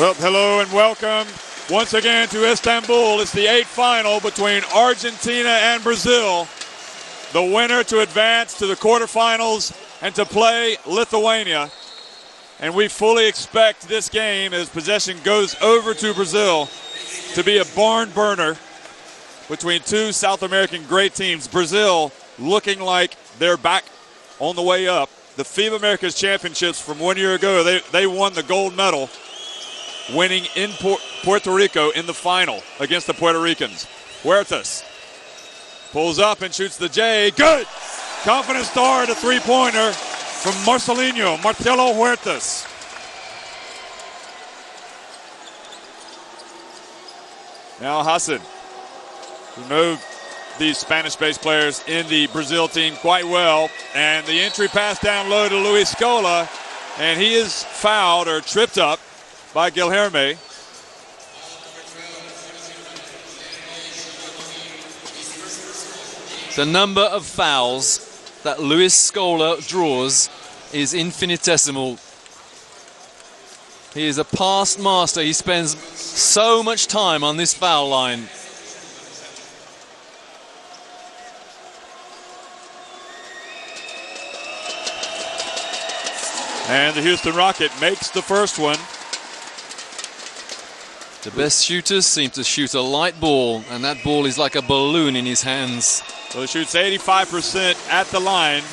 Well, hello and welcome once again to Istanbul. It's the 8th final between Argentina and Brazil. The winner to advance to the quarterfinals and to play Lithuania. And we fully expect this game, as possession goes over to Brazil, to be a barn burner between two South American great teams. Brazil looking like they're back on the way up. The FIBA Americas Championships from 1 year ago, they won the gold medal, winning in Puerto Rico in the final against the Puerto Ricans. Huertas pulls up and shoots the J. Good! Confident start, a three-pointer from Marcelo Huertas. Now Hassan, who know these Spanish-based players in the Brazil team quite well, and the entry pass down low to Luis Scola, and he is fouled or tripped up by Guilherme. The number of fouls that Luis Scola draws is infinitesimal. He is a past master. He spends so much time on this foul line. And the Houston Rocket makes the first one. The best shooters seem to shoot a light ball, and that ball is like a balloon in his hands. So he shoots 85% at the line.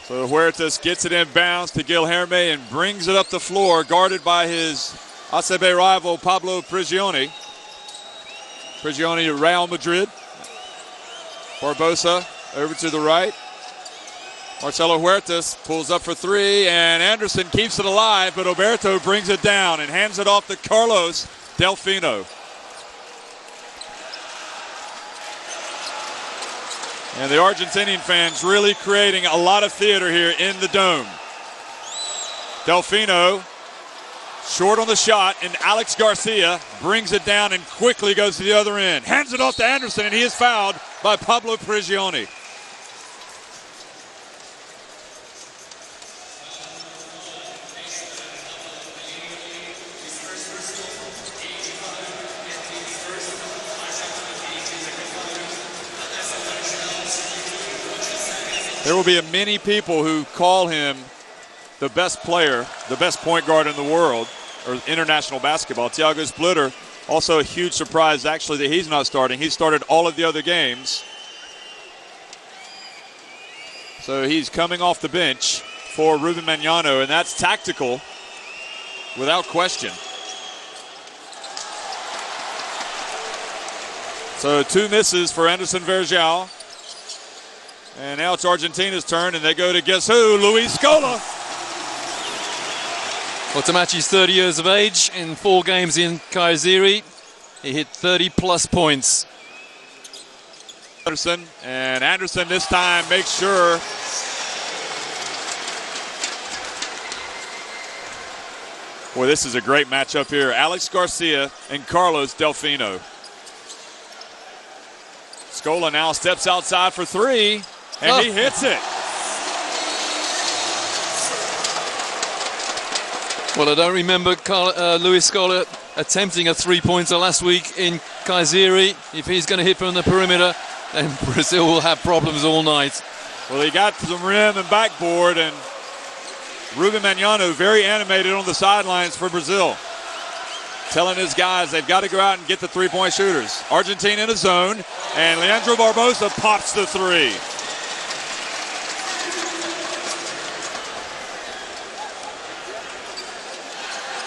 So Huertas gets it in bounds to Guilherme and brings it up the floor, guarded by his ACB rival Pablo Prigioni. Prigioni, Real Madrid. Barbosa over to the right. Marcelo Huertas pulls up for three, and Anderson keeps it alive, but Oberto brings it down and hands it off to Carlos Delfino. And the Argentinian fans really creating a lot of theater here in the Dome. Delfino short on the shot, and Alex Garcia brings it down and quickly goes to the other end. Hands it off to Anderson, and he is fouled by Pablo Prigioni. There will be many people who call him the best player, the best point guard in the world, or international basketball. Thiago Splitter, also a huge surprise actually that he's not starting. He started all of the other games. So he's coming off the bench for Ruben Magnano, and that's tactical without question. So two misses for Anderson Varejão. And now it's Argentina's turn, and they go to guess who? Luis Scola. Otamachi's 30 years of age. In 4 games in Kayseri, he hit 30-plus points. Anderson this time makes sure. Boy, this is a great matchup here. Alex Garcia and Carlos Delfino. Scola now steps outside for three. And he hits it. Well, I don't remember Luis Scola attempting a three-pointer last week in Kayseri. If he's going to hit from the perimeter, then Brazil will have problems all night. Well, he got to the rim and backboard, and Ruben Magnano very animated on the sidelines for Brazil, telling his guys they've got to go out and get the three-point shooters. Argentina in a zone, and Leandro Barbosa pops the three.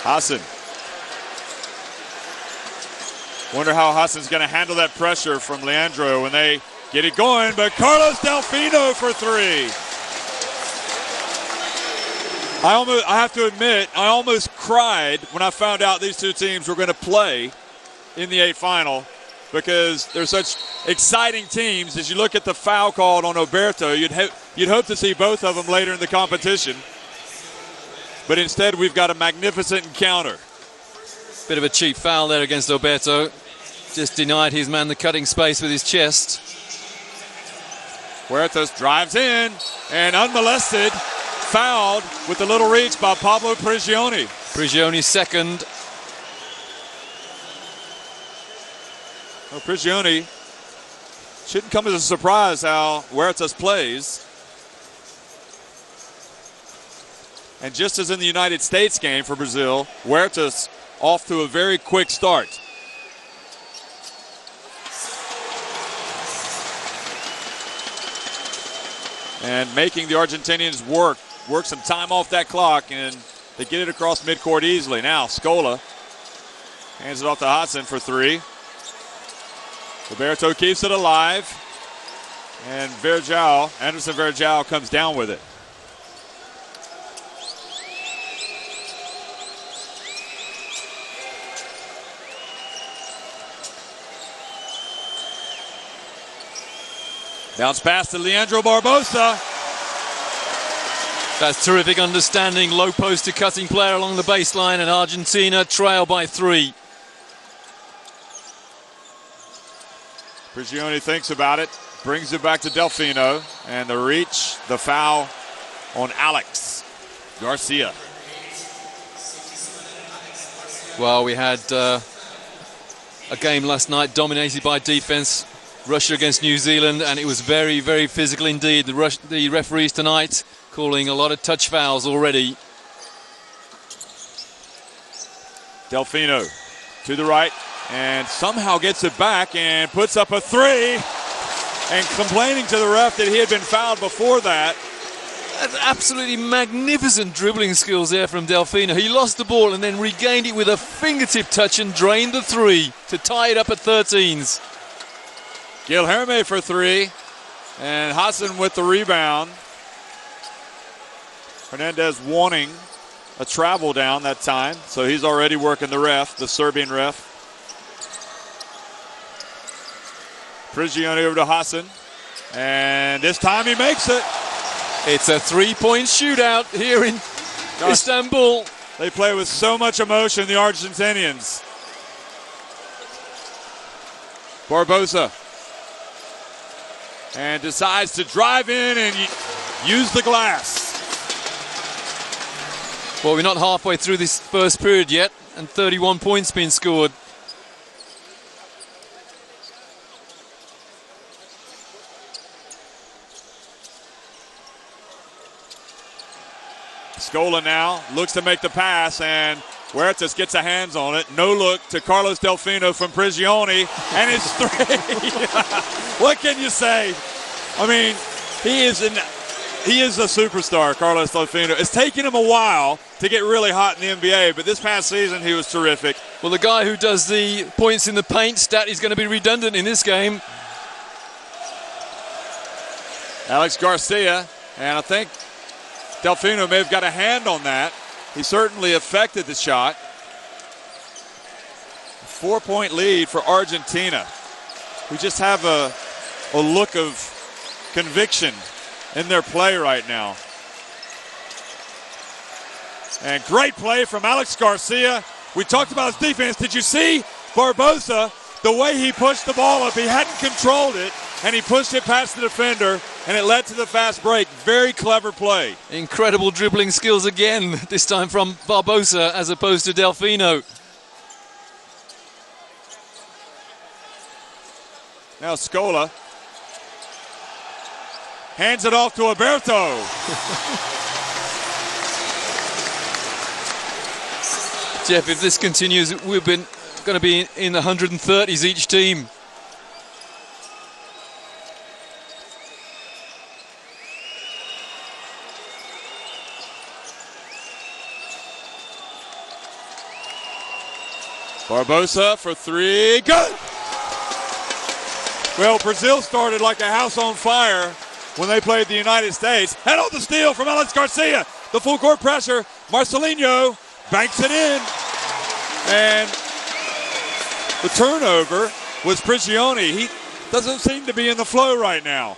Hassan. Wonder how Hassan's going to handle that pressure from Leandro when they get it going, but Carlos Delfino for three. I have to admit, I almost cried when I found out these two teams were going to play in the 8th final, because they're such exciting teams. As you look at the foul called on Oberto, you'd hope to see both of them later in the competition. But instead, we've got a magnificent encounter. Bit of a cheap foul there against Oberto. Just denied his man the cutting space with his chest. Huertas drives in and unmolested, fouled with the little reach by Pablo Prigioni. Prigioni second. Well, Prigioni shouldn't come as a surprise how Huertas plays. And just as in the United States game for Brazil, Huertas off to a very quick start. And making the Argentinians work some time off that clock, and they get it across midcourt easily. Now Scola hands it off to Hudson for three. Roberto keeps it alive, and Anderson Varejão comes down with it. Bounce pass to Leandro Barbosa. That's terrific understanding. Low post to cutting player along the baseline, and Argentina trail by 3. Prigioni thinks about it, brings it back to Delfino, and the reach, the foul on Alex Garcia. Well, we had a game last night dominated by defense. Russia against New Zealand, and it was very, very physical indeed. The referees tonight calling a lot of touch fouls already. Delfino to the right, and somehow gets it back and puts up a three, and complaining to the ref that he had been fouled before that. That's absolutely magnificent dribbling skills there from Delfino. He lost the ball and then regained it with a fingertip touch and drained the three to tie it up at 13s. Guilherme for three, and Hassan with the rebound. Hernandez wanting a travel down that time, so he's already working the Serbian ref. Prigioni over to Hassan, and this time he makes it. It's a three-point shootout here in Istanbul. They play with so much emotion, the Argentinians. Barbosa. And decides to drive in and use the glass. Well, we're not halfway through this first period yet, and 31 points being scored. Scola now looks to make the pass, and Huertas gets a hands on it. No look to Carlos Delfino from Prigioni, and it's three. What can you say? I mean, he is a superstar, Carlos Delfino. It's taken him a while to get really hot in the NBA, but this past season he was terrific. Well, the guy who does the points in the paint stat is going to be redundant in this game. Alex Garcia, and I think Delfino may have got a hand on that. He certainly affected the shot. 4-point lead for Argentina, who just have a look of conviction in their play right now. And great play from Alex Garcia. We talked about his defense. Did you see Barbosa, the way he pushed the ball up? He hadn't controlled it, and he pushed it past the defender, and it led to the fast break. Very clever play. Incredible dribbling skills again, this time from Barbosa as opposed to Delfino. Now Scola hands it off to Alberto. Jeff, if this continues, we've been going to be in the 130s each team. Barbosa for three, good! Well, Brazil started like a house on fire when they played the United States. Head on the steal from Alex Garcia. The full court pressure. Marcelinho banks it in. And the turnover was Prigioni. He doesn't seem to be in the flow right now.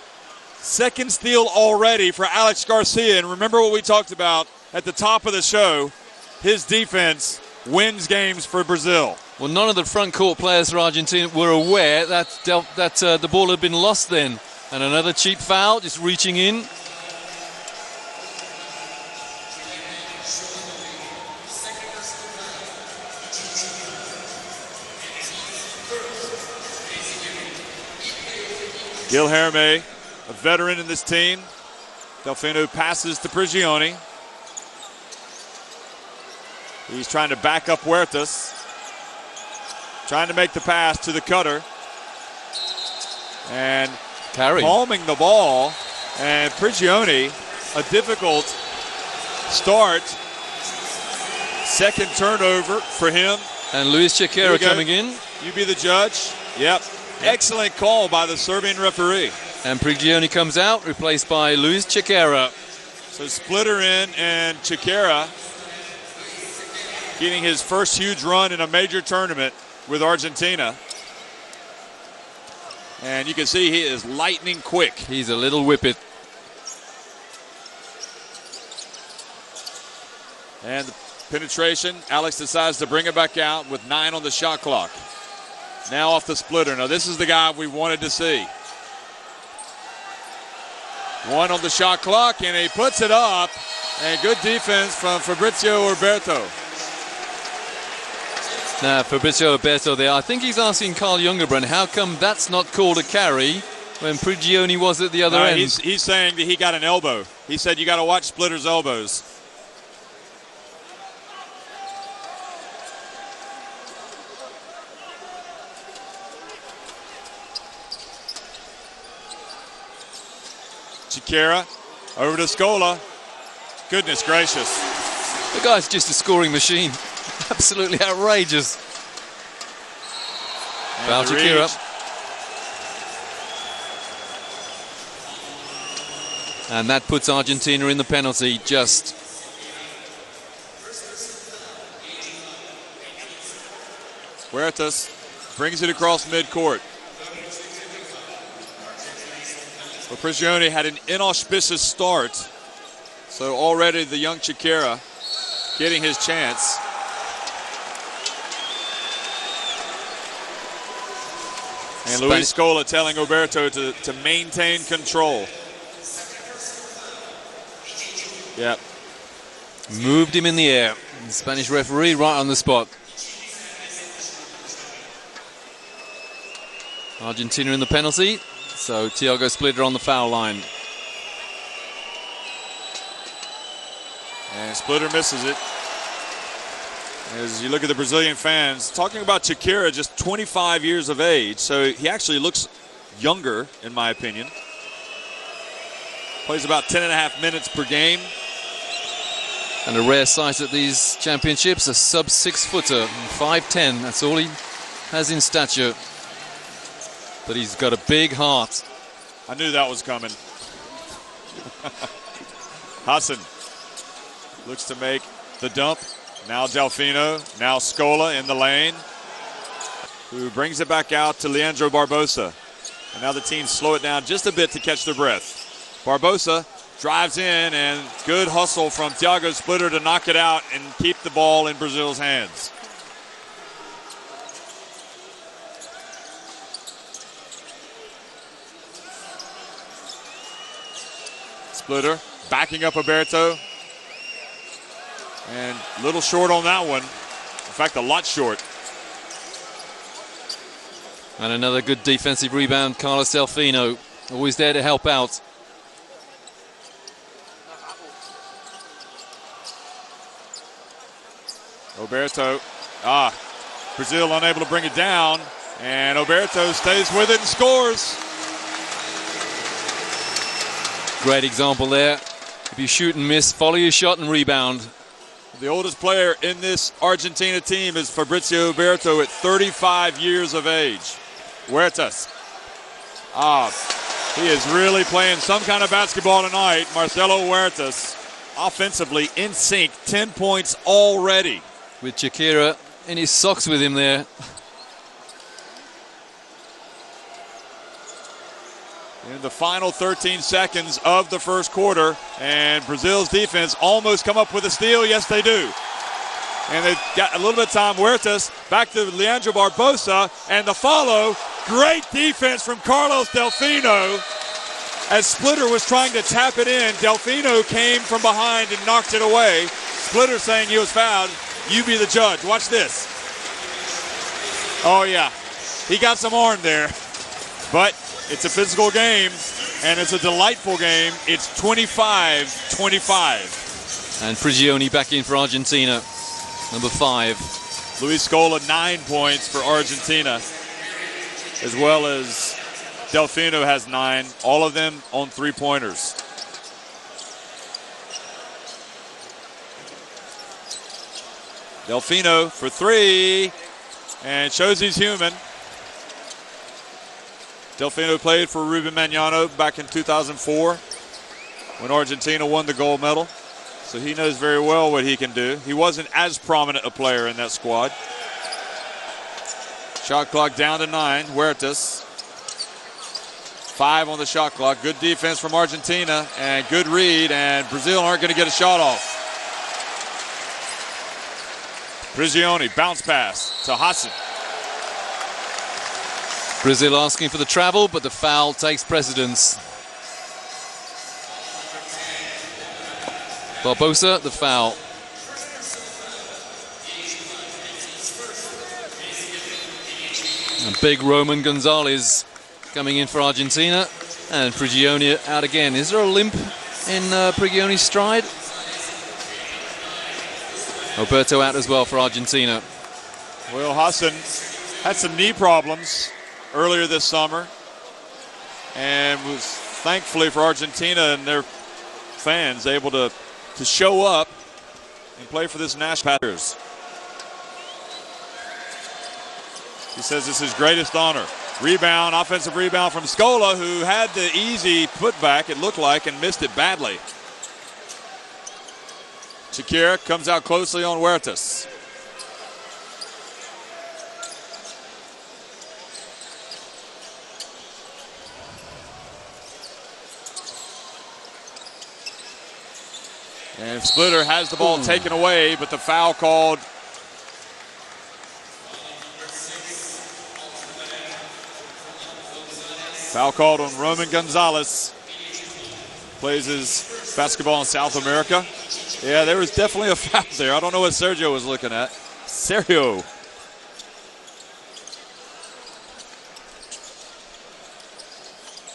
Second steal already for Alex Garcia. And remember what we talked about at the top of the show. His defense wins games for Brazil. Well, none of the front court players for Argentina were aware that the ball had been lost then. And another cheap foul, just reaching in. Guilherme, a veteran in this team. Delfino passes to Prigioni. He's trying to back up Huertas. Trying to make the pass to the cutter. And palming the ball. And Prigioni, a difficult start. Second turnover for him. And Luis Chequera coming in. You be the judge. Yep. Excellent call by the Serbian referee. And Prigioni comes out, replaced by Luis Chequera. So Splitter in and Chequera getting his first huge run in a major tournament with Argentina. And you can see he is lightning quick. He's a little whippet. And the penetration, Alex decides to bring it back out with 9 on the shot clock. Now off the Splitter. Now this is the guy we wanted to see. 1 on the shot clock, and he puts it up. And good defense from Fabrizio Roberto. Now Fabrizio Roberto there. I think he's asking Carl Jungerbrand, how come that's not called a carry when Prigioni was at the other end? He's saying that he got an elbow. He said you got to watch Splitter's elbows. Chequera over to Scola. Goodness gracious. The guy's just a scoring machine. Absolutely outrageous. Foul Chequera. And that puts Argentina in the penalty just. Huertas brings it across midcourt. Well, Prigioni had an inauspicious start, so already the young Chequera getting his chance. And Luis Scola telling Roberto to maintain control. Yep. Moved him in the air. The Spanish referee right on the spot. Argentina in the penalty. So Thiago Splitter on the foul line. And Splitter misses it. As you look at the Brazilian fans, talking about Chequera, just 25 years of age. So he actually looks younger, in my opinion. Plays about 10.5 minutes per game. And a rare sight at these championships, a sub 6-footer, 5'10". That's all he has in stature. But he's got a big heart. I knew that was coming. Hassan looks to make the dump. Now Delfino, now Scola in the lane, who brings it back out to Leandro Barbosa. And now the team slow it down just a bit to catch their breath. Barbosa drives in, and good hustle from Thiago Splitter to knock it out and keep the ball in Brazil's hands. Splitter backing up Roberto. And a little short on that one. In fact, a lot short. And another good defensive rebound, Carlos Delfino. Always there to help out. Roberto. Brazil unable to bring it down. And Roberto stays with it and scores. Great example there. If you shoot and miss, follow your shot and rebound. The oldest player in this Argentina team is Fabrizio Roberto at 35 years of age. Huertas. He is really playing some kind of basketball tonight. Marcelo Huertas, offensively in sync, 10 points already. With Chequera in his socks with him there. In the final 13 seconds of the first quarter, and Brazil's defense almost come up with a steal. Yes, they do. And they've got a little bit of time. Huertas back to Leandro Barbosa, and the follow. Great defense from Carlos Delfino. As Splitter was trying to tap it in, Delfino came from behind and knocked it away. Splitter saying he was fouled. You be the judge. Watch this. Oh, yeah. He got some arm there. But it's a physical game, and it's a delightful game. It's 25-25. And Prigioni back in for Argentina, number 5. Luis Scola, 9 points for Argentina, as well as Delfino has 9, all of them on 3-pointers. Delfino for 3, and shows he's human. Delfino played for Ruben Magnano back in 2004 when Argentina won the gold medal. So he knows very well what he can do. He wasn't as prominent a player in that squad. Shot clock down to 9, Huertas. 5 on the shot clock. Good defense from Argentina and good read, and Brazil aren't going to get a shot off. Prigioni, bounce pass to Hassan. Brazil asking for the travel, but the foul takes precedence. Barbosa, the foul. And big Roman Gonzalez coming in for Argentina. And Prigioni out again. Is there a limp in Prigioni's stride? Alberto out as well for Argentina. Well, Hassan had some knee problems earlier this summer, and was thankfully for Argentina and their fans able to show up and play for this national Packers. He says it's his greatest honor. Rebound, offensive rebound from Scola, who had the easy putback, it looked like, and missed it badly. Shakira comes out closely on Huertas. And Splitter has the ball taken away, but the foul called. Foul called on Roman Gonzalez. Plays his basketball in South America. Yeah, there was definitely a foul there. I don't know what Sergio was looking at. Sergio.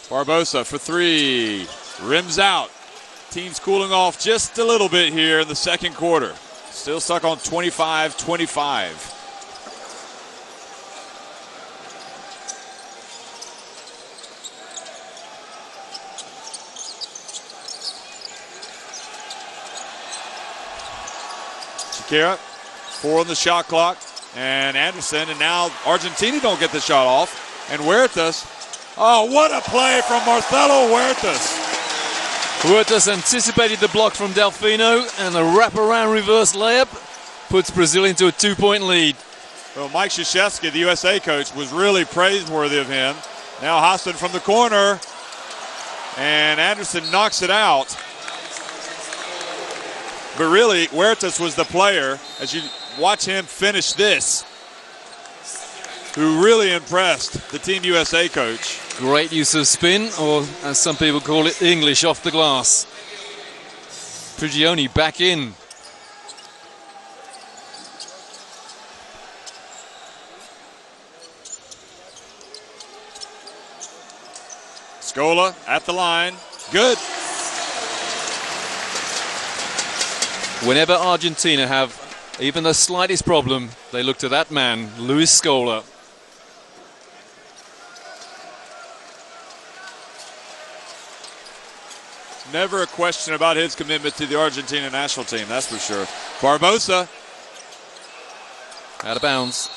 Barbosa for 3. Rims out. Team's cooling off just a little bit here in the second quarter. Still stuck on 25-25. Shakira, 4 on the shot clock, and Anderson, and now Argentina don't get the shot off. And Huertas, oh, what a play from Marcelo Huertas. Huertas anticipated the block from Delfino, and the wraparound reverse layup puts Brazil into a 2-point lead. Well, Mike Krzyzewski, the USA coach, was really praiseworthy of him. Now Hassan from the corner, and Anderson knocks it out. But really, Huertas was the player, as you watch him finish this, who really impressed the Team USA coach. Great use of spin, or as some people call it, English off the glass. Prigioni back in. Scola at the line. Good. Whenever Argentina have even the slightest problem, they look to that man, Luis Scola. Never a question about his commitment to the Argentina national team, that's for sure. Barbosa. Out of bounds.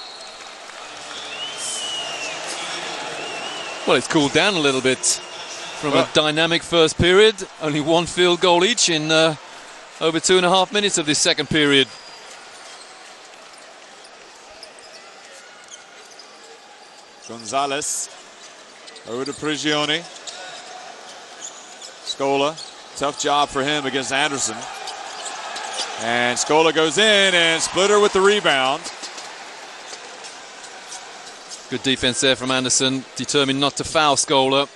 Well, it's cooled down a little bit from a dynamic first period. Only 1 field goal each in over 2.5 minutes of this second period. Gonzalez over to Prigioni. Scola, tough job for him against Anderson. And Scola goes in, and Splitter with the rebound. Good defense there from Anderson, determined not to foul Scola.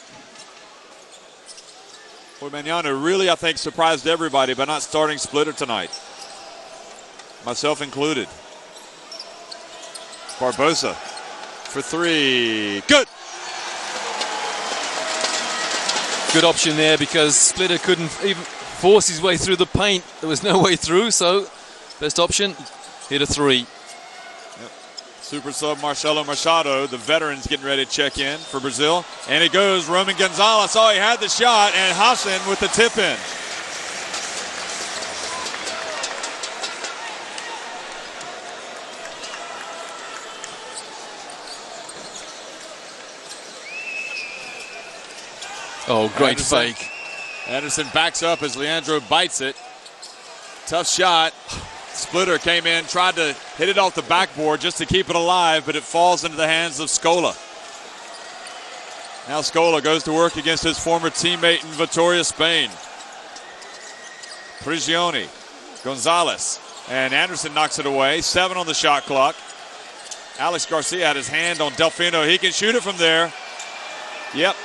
Well, Magnano really, I think, surprised everybody by not starting Splitter tonight. Myself included. Barbosa for three. Good. Good option there because Splitter couldn't even force his way through the paint. There was no way through, so best option, hit a three. Yep. Super sub Marcelo Machado, the veterans getting ready to check in for Brazil. And it goes Roman Gonzalez. Oh, he had the shot, and Hassan with the tip in. Oh, great fake. Anderson backs up as Leandro bites it. Tough shot. Splitter came in, tried to hit it off the backboard just to keep it alive, but it falls into the hands of Scola. Now Scola goes to work against his former teammate in Vitoria, Spain. Prigioni, Gonzalez, and Anderson knocks it away. 7 on the shot clock. Alex Garcia had his hand on Delfino. He can shoot it from there. Yep.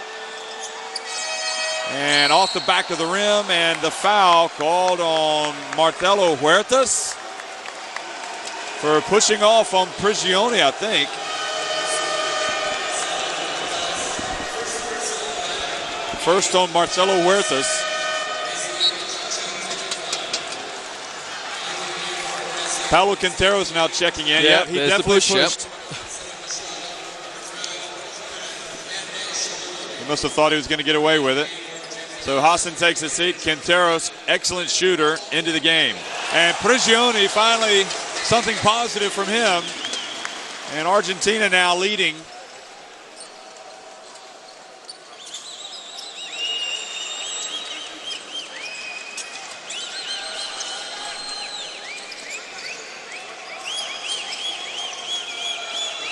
And off the back of the rim, and the foul called on Marcelo Huertas for pushing off on Prigioni, I think. First on Marcelo Huertas. Paulo Quinteros now checking in. Yeah, he definitely pushed. Yep. He must have thought he was going to get away with it. So Hassan takes a seat. Quinteros, excellent shooter, into the game. And Prigioni, finally something positive from him. And Argentina now leading.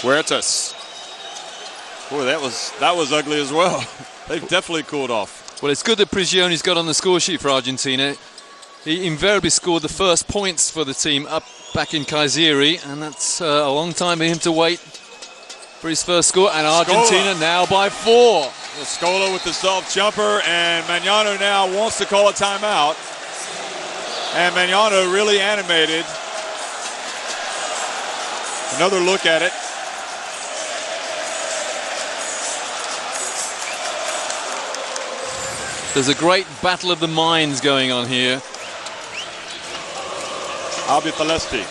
Huertas. Boy, that was ugly as well. They've definitely cooled off. Well, it's good that Prigioni's got on the score sheet for Argentina. He invariably scored the first points for the team up back in Kayseri, and that's a long time for him to wait for his first score. And Argentina now by 4. Well, Scola with the soft jumper, and Magnano now wants to call a timeout. And Magnano really animated. Another look at it. There's a great battle of the minds going on here. Albi Celesti.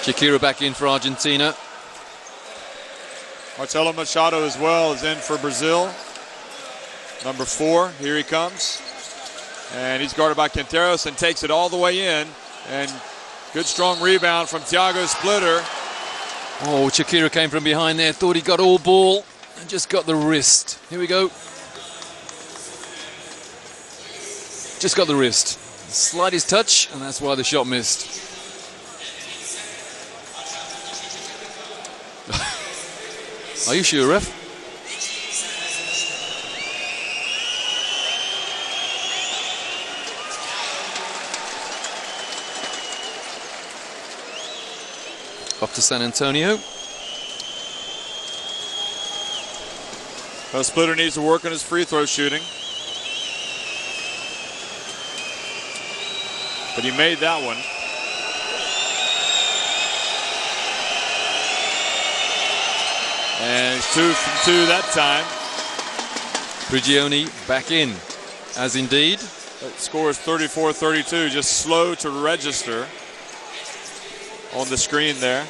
Shakira back in for Argentina. Marcelo Machado as well is in for Brazil. Number 4, here he comes. And he's guarded by Quinteros and takes it all the way in. And good strong rebound from Thiago Splitter. Oh, Shakira came from behind there, thought he got all ball. And just got the wrist. Here we go. Just got the wrist. Slightest touch, and that's why the shot missed. Are you sure, ref? Off to San Antonio. Splitter needs to work on his free throw shooting. But he made that one. And he's 2 from 2 that time. Prigioni back in, as indeed. That score is 34-32, just slow to register on the screen there.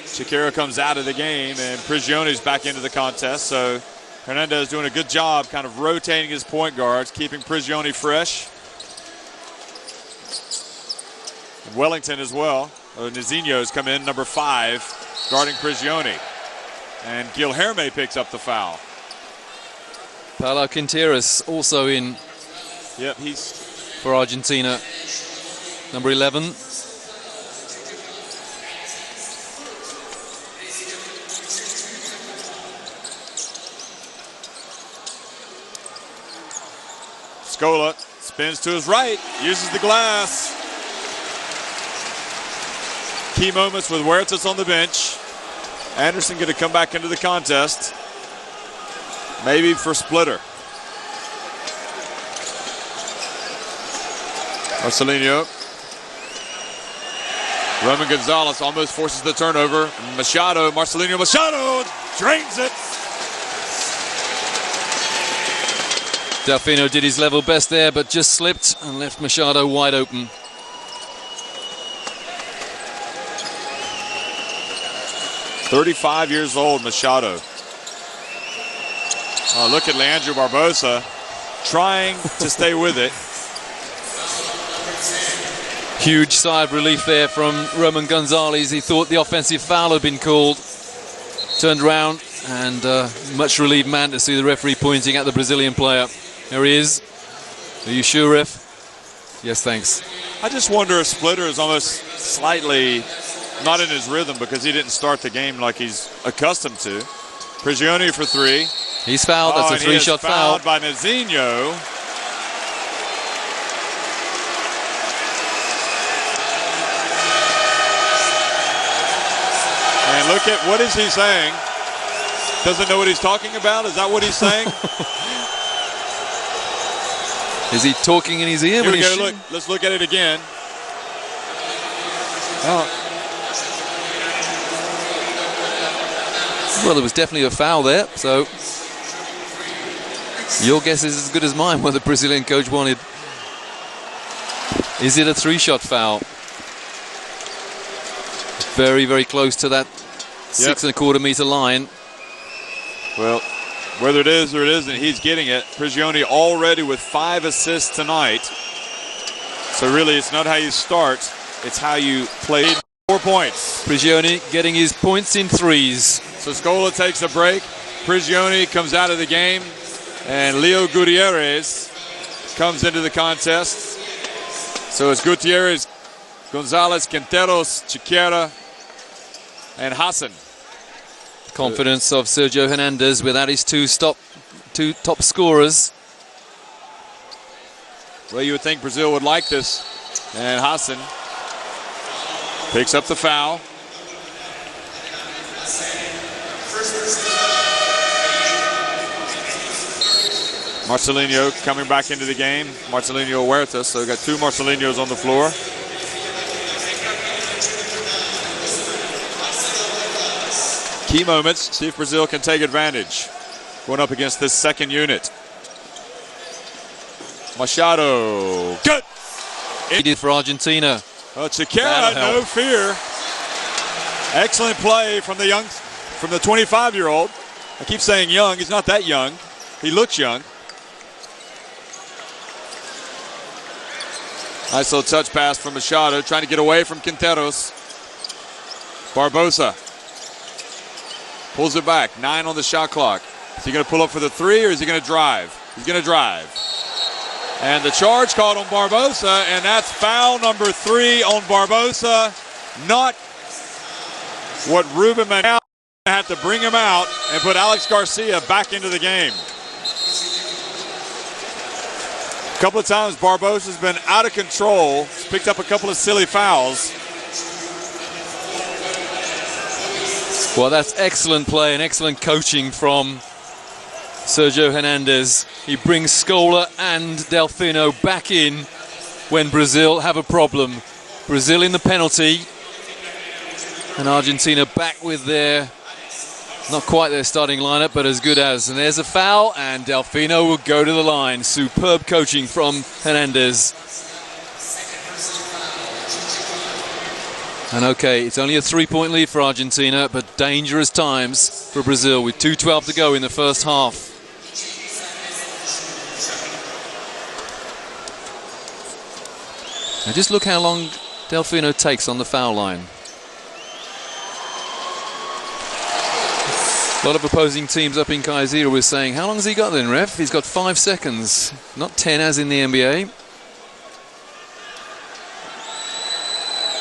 Shakira comes out of the game, and Prigioni's back into the contest, so Hernandez doing a good job kind of rotating his point guards, keeping Prigioni fresh. Wellington as well. Nizinho's come in, number 5, guarding Prigioni. And Guilherme picks up the foul. Paulo Quinteros also in. Yep, he's for Argentina. Number 11. Scola spins to his right, uses the glass. Key moments with Huertas on the bench. Anderson going to come back into the contest. maybe for Splitter. Marcelinho. Roman Gonzalez almost forces the turnover. Machado, Marcelinho Machado drains it. Delfino did his level best there, but just slipped and left Machado wide open. "35 years old, Machado." Oh, look at Leandro Barbosa trying to stay with it. Huge sigh of relief there from Roman Gonzalez. He thought the offensive foul had been called. Turned around and much relieved man to see the referee pointing at the Brazilian player. There he is. Are you sure, ref? Yes, thanks. I just wonder if Splitter is almost slightly not in his rhythm because he didn't start the game like he's accustomed to. Prigioni for three. He's fouled. That's a three-shot foul. Fouled by Nazinho. And look at, what is he saying? Doesn't know what he's talking about? Is that what he's saying? Is he talking in his ear? Here we go, look. Let's look at it again. Oh. Well, there was definitely a foul there, so your guess is as good as mine what the Brazilian coach wanted. Is it a three-shot foul? Very, very close to that 6.25 meter line. Well, whether it is or it isn't, he's getting it. Prigioni already with 5 assists tonight. So really, it's not how you start, it's how you play. 4 points. Prigioni getting his points in threes. So Scola takes a break. Prigioni comes out of the game. And Leo Gutierrez comes into the contest. So it's Gutierrez, Gonzalez, Quinteros, Chiquera, and Hassan. Confidence of Sergio Hernandez without his two top scorers. Well, you would think Brazil would like this. And Hassan picks up the foul. Marcelinho coming back into the game. Marcelinho Huerta, so we've got 2 Marcelinhos on the floor. Key moments, see if Brazil can take advantage. Going up against this second unit. Machado, good! He did for Argentina. Chiquera, no fear. Excellent play from the 25-year-old. I keep saying young, he's not that young. He looks young. Nice little touch pass from Machado, trying to get away from Quinteros. Barbosa pulls it back, 9 on the shot clock. Is he going to pull up for the 3 or is he going to drive? He's going to drive. And the charge called on Barbosa, and that's foul number 3 on Barbosa. Not what Ruben Manal had to bring him out and put Alex Garcia back into the game. A couple of times Barbosa's been out of control. He's picked up a couple of silly fouls. Well, that's excellent play and excellent coaching from Sergio Hernandez. He brings Scola and Delfino back in when Brazil have a problem. Brazil in the penalty, and Argentina back with their, not quite their starting lineup, but as good as. And there's a foul, and Delfino will go to the line. Superb coaching from Hernandez. And okay, it's only a 3-point lead for Argentina, but dangerous times for Brazil with 2:12 to go in the first half. Now just look how long Delfino takes on the foul line. A lot of opposing teams up in Caizira were saying, how long has he got then, ref? He's got 5 seconds, not 10 as in the NBA.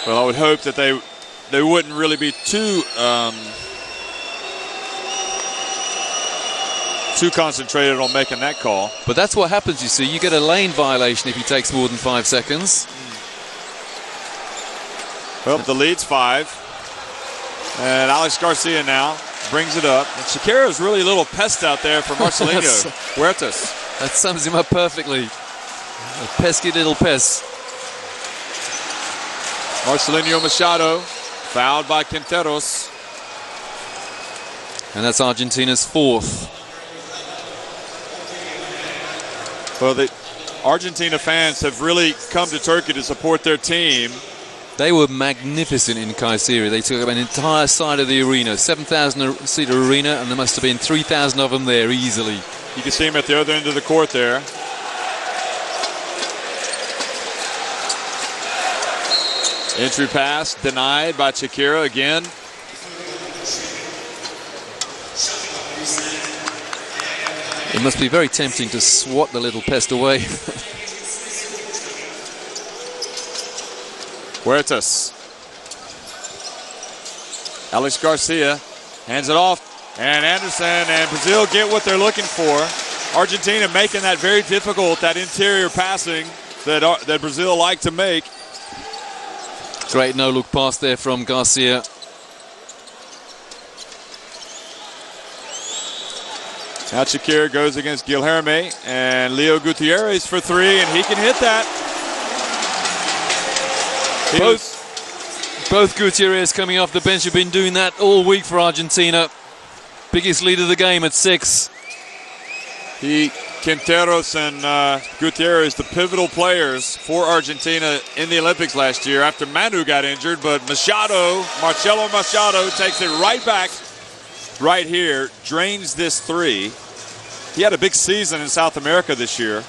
Well, I would hope that they wouldn't really be too concentrated on making that call. But that's what happens, you see. You get a lane violation if he takes more than 5 seconds. Well, the lead's 5. And Alex Garcia now brings it up. And Shakira is really a little pest out there for Marcelinho Huertas. That sums him up perfectly. A pesky little pest. Marcelinho Machado, fouled by Quinteros. And that's Argentina's fourth. Well, the Argentina fans have really come to Turkey to support their team. They were magnificent in Kayseri. They took up an entire side of the arena, 7,000-seater arena, and there must have been 3,000 of them there easily. You can see him at the other end of the court there. Entry pass denied by Shakira again. It must be very tempting to swat the little pest away. Huertas. Alex Garcia hands it off, and Anderson and Brazil get what they're looking for. Argentina making that very difficult, that interior passing that Brazil like to make. Great no-look pass there from Garcia. Now Shakira goes against Guilherme, and Leo Gutierrez for three, and he can hit that. Both Gutierrez coming off the bench have been doing that all week for Argentina. Biggest lead of the game at 6. Quinteros and Gutierrez, the pivotal players for Argentina in the Olympics last year after Manu got injured, but Marcelo Machado takes it right back right here, drains this three. He had a big season in South America this year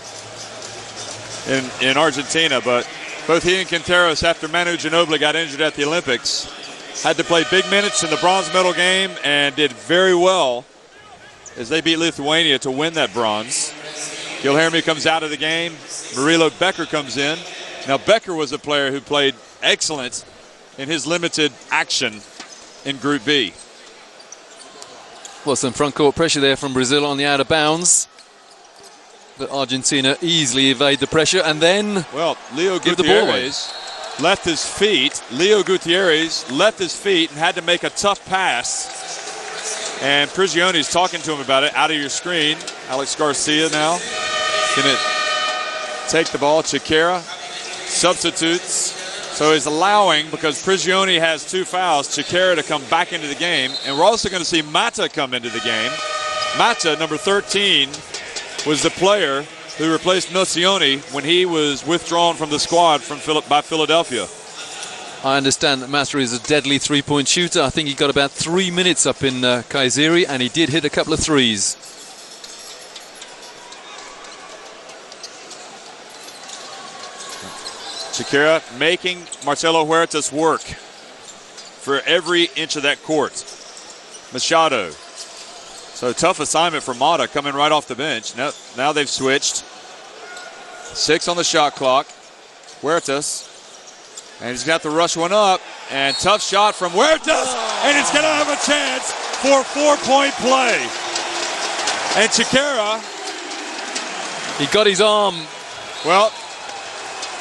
in Argentina, but both he and Quinteros, after Manu Ginobili got injured at the Olympics, had to play big minutes in the bronze medal game and did very well as they beat Lithuania to win that bronze. Guilherme comes out of the game. Murilo Becker comes in. Now, Becker was a player who played excellent in his limited action in Group B. Well, some front court pressure there from Brazil on the out of bounds. But Argentina easily evade the pressure, and then Leo Gutierrez left his feet. Leo Gutierrez left his feet and had to make a tough pass. And Prigioni's talking to him about it out of your screen. Alex Garcia now going to take the ball. Shakira substitutes. So he's allowing, because Prigioni has 2 fouls, Shakira to come back into the game. And we're also going to see Mata come into the game. Mata, number 13, was the player who replaced Nocioni when he was withdrawn from the squad by Philadelphia. I understand that Mata is a deadly three-point shooter. I think he got about 3 minutes up in Kayseri, and he did hit a couple of threes. Shakira making Marcelo Huertas work for every inch of that court. Machado. So tough assignment for Mata coming right off the bench. Now they've switched. 6 on the shot clock. Huertas. And he's got to rush one up. And tough shot from Huertas. And it's going to have a chance for 4-point play. And Shakira. He got his arm. Well,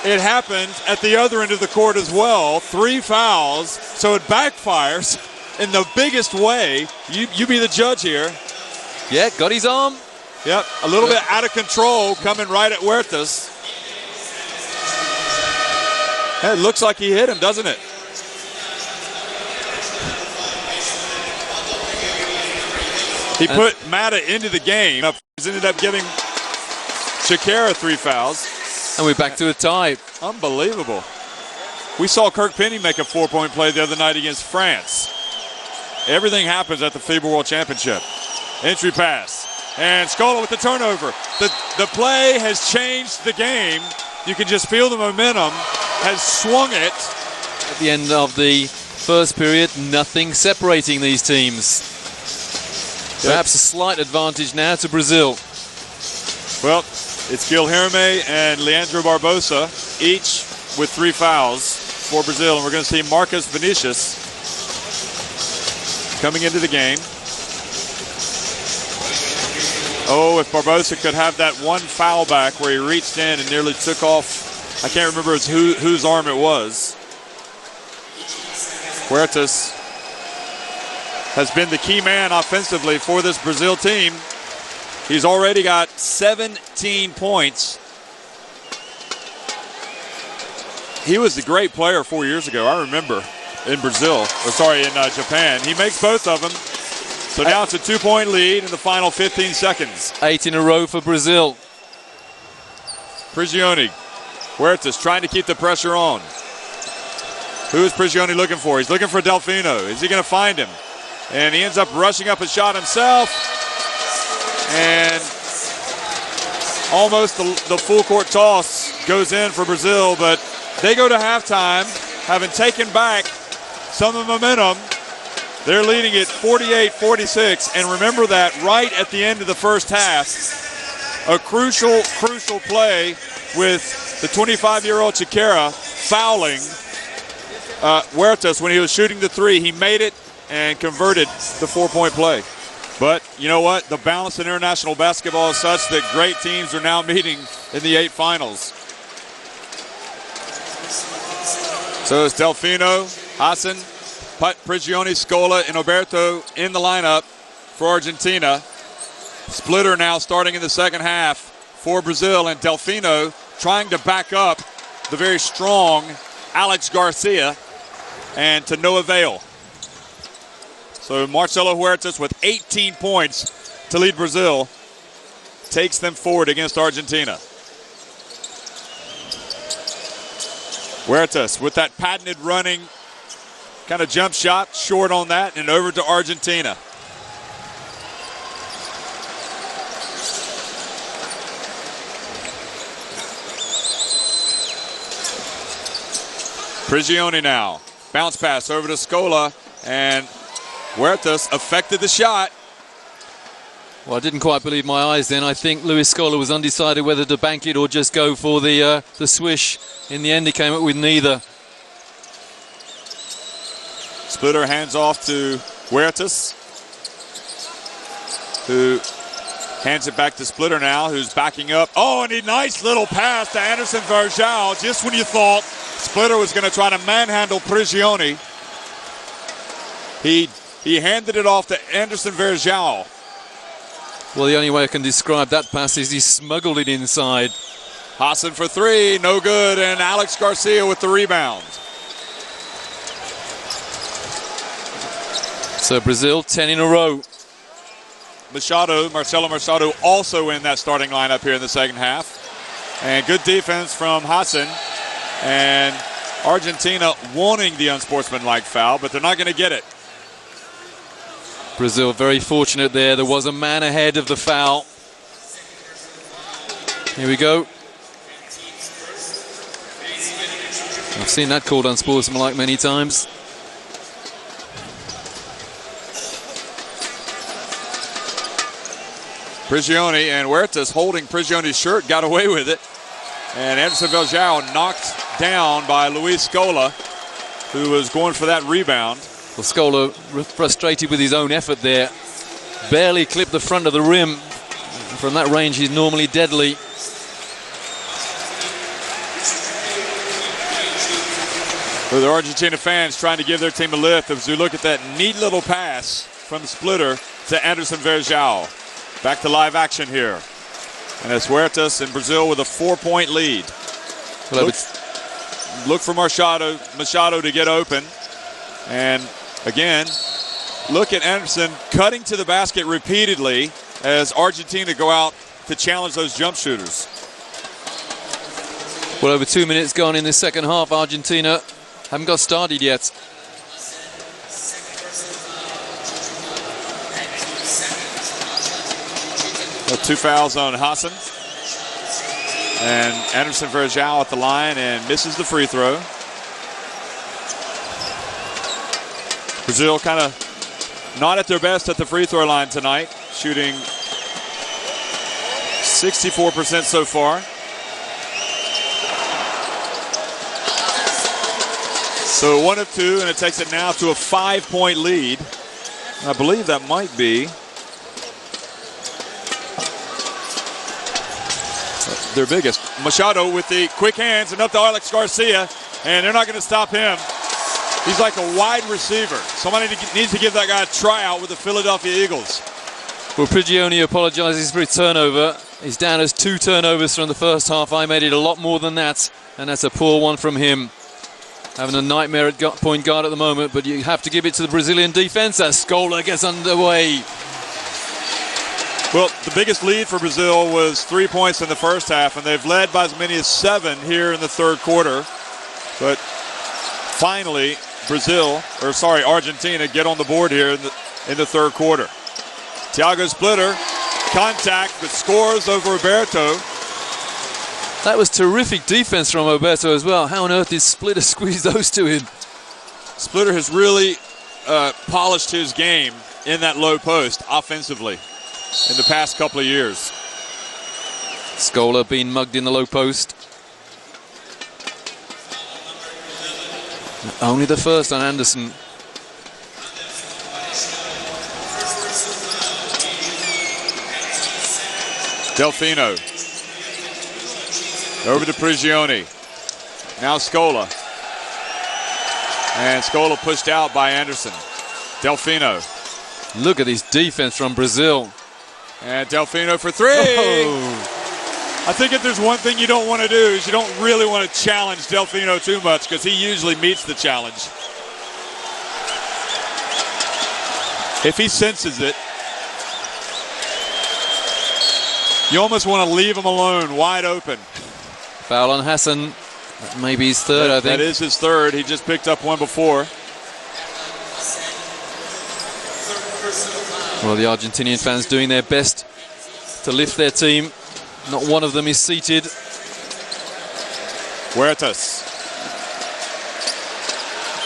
it happened at the other end of the court as well. 3 fouls. So it backfires in the biggest way. You be the judge here. Yeah, got his arm. Yep, a little bit out of control coming right at Huertas. It looks like he hit him, doesn't it? He put Mata into the game. He's ended up giving Shakira 3 fouls. And we're back to a tie. Unbelievable. We saw Kirk Penny make a 4-point play the other night against France. Everything happens at the FIBA World Championship. Entry pass. And Scola with the turnover. The play has changed the game. You can just feel the momentum has swung it. At the end of the first period, nothing separating these teams. Perhaps a slight advantage now to Brazil. Well, it's Guilherme and Leandro Barbosa, each with 3 fouls for Brazil. And we're going to see Marcus Vinicius coming into the game. Oh, if Barbosa could have that 1 foul back where he reached in and nearly took off, I can't remember whose arm it was. Huertas has been the key man offensively for this Brazil team. He's already got 17 points. He was a great player 4 years ago, I remember, in Japan. He makes both of them. So now it's a 2-point lead in the final 15 seconds. 8 in a row for Brazil. Prigioni, Huertas trying to keep the pressure on. Who is Prigioni looking for? He's looking for Delfino. Is he going to find him? And he ends up rushing up a shot himself. And almost the full court toss goes in for Brazil, but they go to halftime, having taken back some of the momentum. They're leading it 48-46, and remember that right at the end of the first half, a crucial play with the 25-year-old Chiquera fouling Huertas when he was shooting the three. He made it and converted the 4-point play. But you know what? The balance in international basketball is such that great teams are now meeting in the 8 finals. So it's Delfino, Hassan, Prigioni, Scola, and Oberto in the lineup for Argentina. Splitter now starting in the second half for Brazil, and Delfino trying to back up the very strong Alex Garcia, and to no avail. So Marcelo Huertas with 18 points to lead Brazil takes them forward against Argentina. Huertas with that patented running kind of jump shot, short on that, and over to Argentina. Prigioni now. Bounce pass over to Scola, and Huertas affected the shot. Well, I didn't quite believe my eyes then. I think Luis Scola was undecided whether to bank it or just go for the swish. In the end, he came up with neither. Splitter hands off to Huertas, who hands it back to Splitter now, who's backing up. Oh, and a nice little pass to Anderson Varejão, just when you thought Splitter was going to try to manhandle Prigioni. He handed it off to Anderson Varejão. Well, the only way I can describe that pass is he smuggled it inside. Hassan for three, no good, and Alex Garcia with the rebound. So Brazil, 10 in a row. Marcelo Machado also in that starting lineup here in the second half. And good defense from Hassan. And Argentina wanting the unsportsmanlike foul, but they're not going to get it. Brazil very fortunate there. There was a man ahead of the foul. Here we go. I've seen that called unsportsmanlike many times. Prigioni and Huertas holding Prigioni's shirt, got away with it. And Anderson Varejão knocked down by Luis Scola, who was going for that rebound. Well, Scola, frustrated with his own effort there, barely clipped the front of the rim. From that range, he's normally deadly. For the Argentina fans trying to give their team a lift as we look at that neat little pass from Splitter to Anderson Varejão. Back to live action here. And it's Huertas in Brazil with a 4-point lead. Well, look for Machado to get open. And again, look at Anderson cutting to the basket repeatedly as Argentina go out to challenge those jump shooters. Well, over 2 minutes gone in the second half. Argentina haven't got started yet. Two fouls on Hassan. And Anderson Varejão at the line and misses the free throw. Brazil kind of not at their best at the free throw line tonight, shooting 64% so far. So 1 of 2, and it takes it now to a 5-point lead. I believe that might be their biggest. Machado with the quick hands and up to Alex Garcia, and they're not going to stop him. He's like a wide receiver. Somebody needs to give that guy a tryout with the Philadelphia Eagles. Well, Prigioni apologises for his turnover. He's down as 2 turnovers from the first half. I made it a lot more than that, and that's a poor one from him. Having a nightmare at point guard at the moment, but you have to give it to the Brazilian defense as Scola gets underway. Well, the biggest lead for Brazil was 3 points in the first half, and they've led by as many as 7 here in the third quarter. But finally, Argentina get on the board here in the third quarter. Thiago Splitter, contact, but scores over Roberto. That was terrific defense from Roberto as well. How on earth did Splitter squeeze those two in? Splitter has really polished his game in that low post offensively in the past couple of years. Scola being mugged in the low post. Only the first on Anderson. Delfino. Over to Prigioni. Now Scola. And Scola pushed out by Anderson. Delfino. Look at this defense from Brazil. And Delfino for 3. Oh. I think if there's one thing you don't want to do is you don't really want to challenge Delfino too much because he usually meets the challenge. If he senses it, you almost want to leave him alone, wide open. Foul on Hassan. Maybe his third, I think. That is his third. He just picked up one before. Well, the Argentinian fans doing their best to lift their team. Not one of them is seated. Huertas.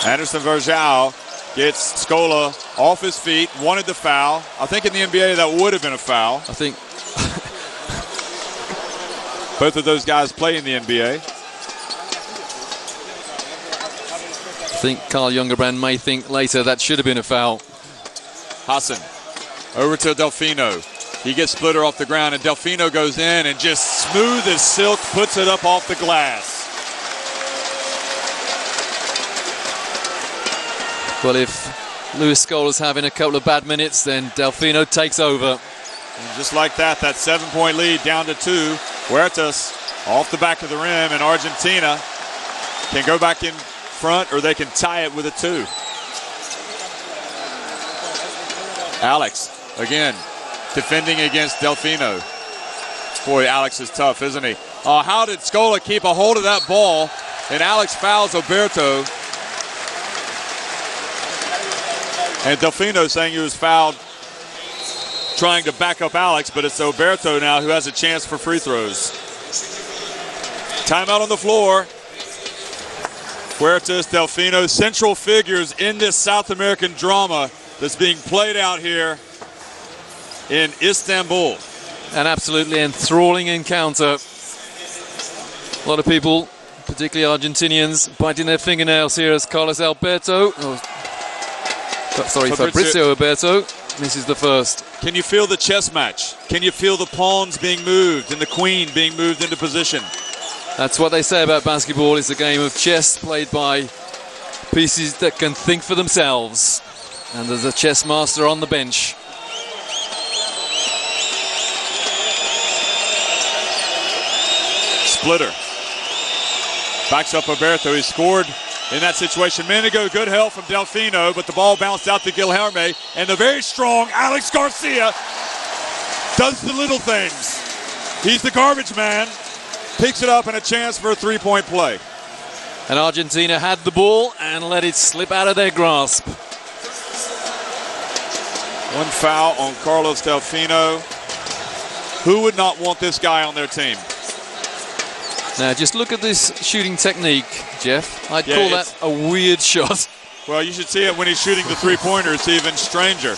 Anderson Varejão gets Scola off his feet, wanted the foul. I think in the NBA that would have been a foul. I think both of those guys play in the NBA. I think Carl Jungerbrand may think later that should have been a foul. Hassan over to Delfino. He gets Splitter off the ground, and Delfino goes in and just smooth as silk puts it up off the glass. Well, if Luis Scola's having a couple of bad minutes, then Delfino takes over. And just like that 7-point lead down to 2. Huertas off the back of the rim, and Argentina can go back in front, or they can tie it with a 2. Alex, again, defending against Delfino. Boy, Alex is tough, isn't he? How did Scola keep a hold of that ball? And Alex fouls Roberto. And Delfino saying he was fouled trying to back up Alex, but it's Roberto now who has a chance for free throws. Timeout on the floor. Huertas, Delfino, central figures in this South American drama that's being played out here in Istanbul. An absolutely enthralling encounter. A lot of people, particularly Argentinians, biting their fingernails here as Carlos Alberto, Fabrizio Alberto misses the first. Can you feel the chess match? Can you feel the pawns being moved and the queen being moved into position? That's what they say about basketball. It's a game of chess played by pieces that can think for themselves. And there's a chess master on the bench. Splitter backs up Roberto. He scored in that situation a minute ago. Good help from Delfino, but the ball bounced out to Guilherme, and the very strong Alex Garcia does the little things. He's the garbage man. Picks it up, and a chance for a three-point play. And Argentina had the ball and let it slip out of their grasp. One foul on Carlos Delfino. Who would not want this guy on their team? Now, just look at this shooting technique, Jeff. I'd call that a weird shot. Well, you should see it when he's shooting the three-pointer. It's even stranger.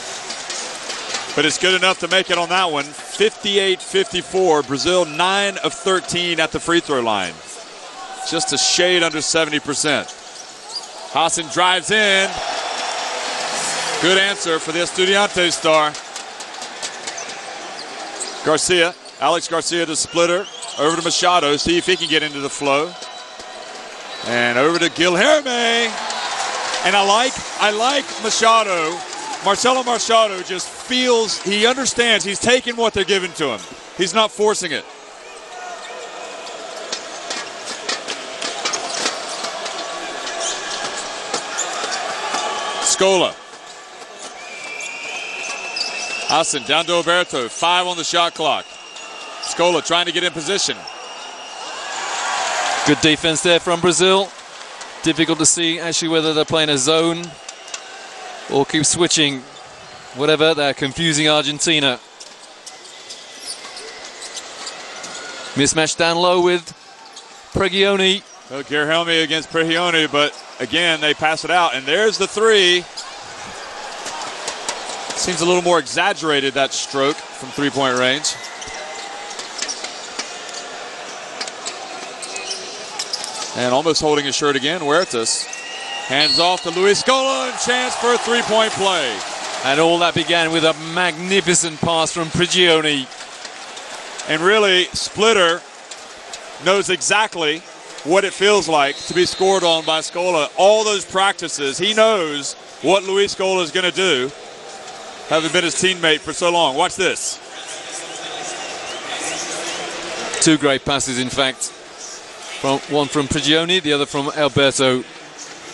But it's good enough to make it on that one. 58-54. Brazil 9 of 13 at the free throw line. Just a shade under 70%. Hassan drives in. Good answer for the Estudiantes star. Garcia, Alex Garcia to Splitter. Over to Machado, see if he can get into the flow. And over to Guilherme. And I like Machado. Marcelo Machado just feels, he understands, he's taking what they're giving to him. He's not forcing it. Scola. Hassan down to Alberto. 5 on the shot clock. Scola trying to get in position. Good defense there from Brazil. Difficult to see actually whether they're playing a zone or keep switching. Whatever, they're confusing Argentina. Mismatch down low with Pregioni. So Gerhelmi against Pregioni, but again, they pass it out. And there's the 3. Seems a little more exaggerated, that stroke from three-point range. And almost holding his shirt again, Huertas. Hands off to Luis Scola, and chance for a three-point play. And all that began with a magnificent pass from Prigioni. And really, Splitter knows exactly what it feels like to be scored on by Scola. All those practices, he knows what Luis Scola is going to do, having been his teammate for so long. Watch this. 2 great passes, in fact. One from Prigioni, the other from Alberto.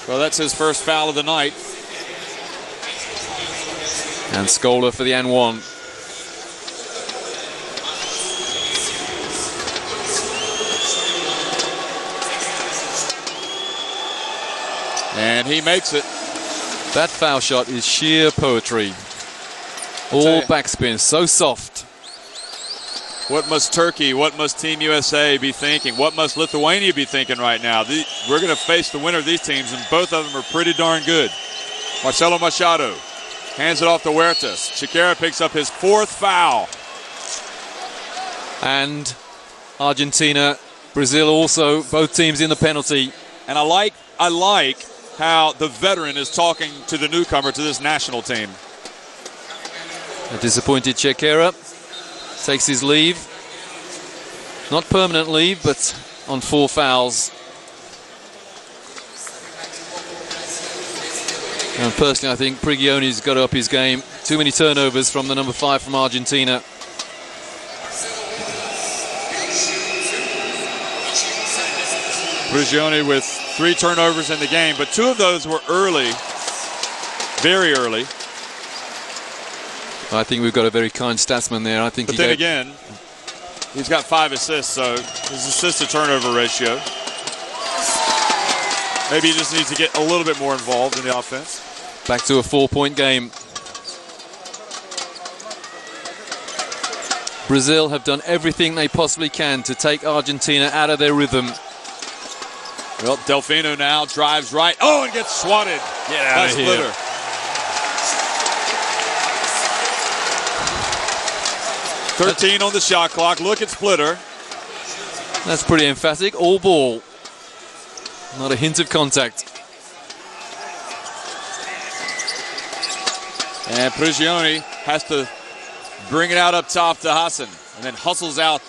Well, that's his first foul of the night. And Scola for the N1. And he makes it. That foul shot is sheer poetry. All backspin, so soft. What must Turkey, what must Team USA be thinking? What must Lithuania be thinking right now? We're going to face the winner of these teams, and both of them are pretty darn good. Marcelo Machado hands it off to Huertas. Chiquera picks up his 4th foul. And Argentina, Brazil also, both teams in the penalty. And I like how the veteran is talking to the newcomer to this national team. A disappointed Chiquera takes his leave. Not permanent leave, but on 4 fouls. And personally, I think Prigioni's got to up his game. Too many turnovers from the number 5 from Argentina. Prigioni with 3 turnovers in the game, but 2 of those were early, very early. I think we've got a very kind statsman there. I think. But then again, he's got 5 assists, so his assist-to-turnover ratio. Maybe he just needs to get a little bit more involved in the offense. Back to a 4-point game. Brazil have done everything they possibly can to take Argentina out of their rhythm. Well, Delfino now drives right. Oh, and gets swatted by Splitter. Here. 13 on the shot clock. Look at Splitter. That's pretty emphatic. All ball. Not a hint of contact. And Prigioni has to bring it out up top to Hassan, and then hustles out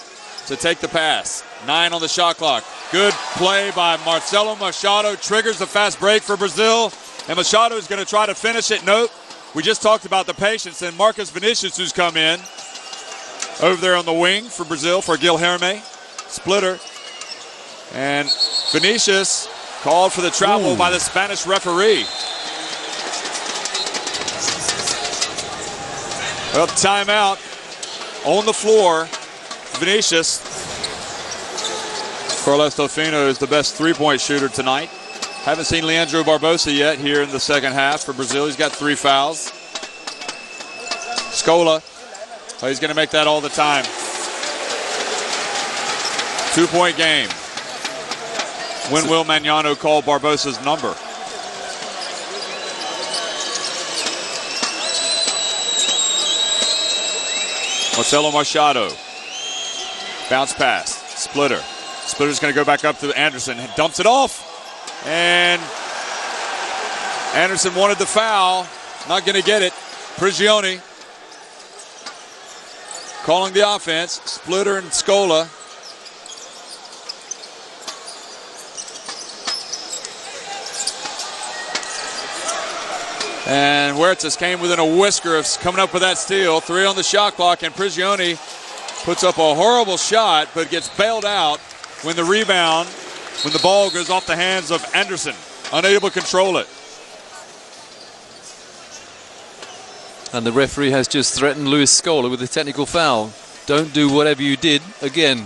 to take the pass. 9 on the shot clock. Good play by Marcelo Machado. Triggers the fast break for Brazil. And Machado is going to try to finish it. Nope. We just talked about the patience. And Marcus Vinicius, who's come in over there on the wing for Brazil for Guilherme. Splitter. And Vinicius called for the travel by the Spanish referee. Well, timeout on the floor. Vinicius. Carlos Delfino is the best three-point shooter tonight. Haven't seen Leandro Barbosa yet here in the second half for Brazil. He's got 3 fouls. Scola. Oh, he's going to make that all the time. 2-point game. When will Magnano call Barbosa's number? Marcelo Machado. Bounce pass. Splitter. Splitter's going to go back up to Anderson. Dumps it off. And Anderson wanted the foul. Not going to get it. Prigioni calling the offense. Splitter and Scola. And Huertas came within a whisker of coming up with that steal. 3 on the shot clock, and Prigioni puts up a horrible shot, but gets bailed out when the rebound, when the ball goes off the hands of Anderson, unable to control it. And the referee has just threatened Luis Scola with a technical foul. Don't do whatever you did again.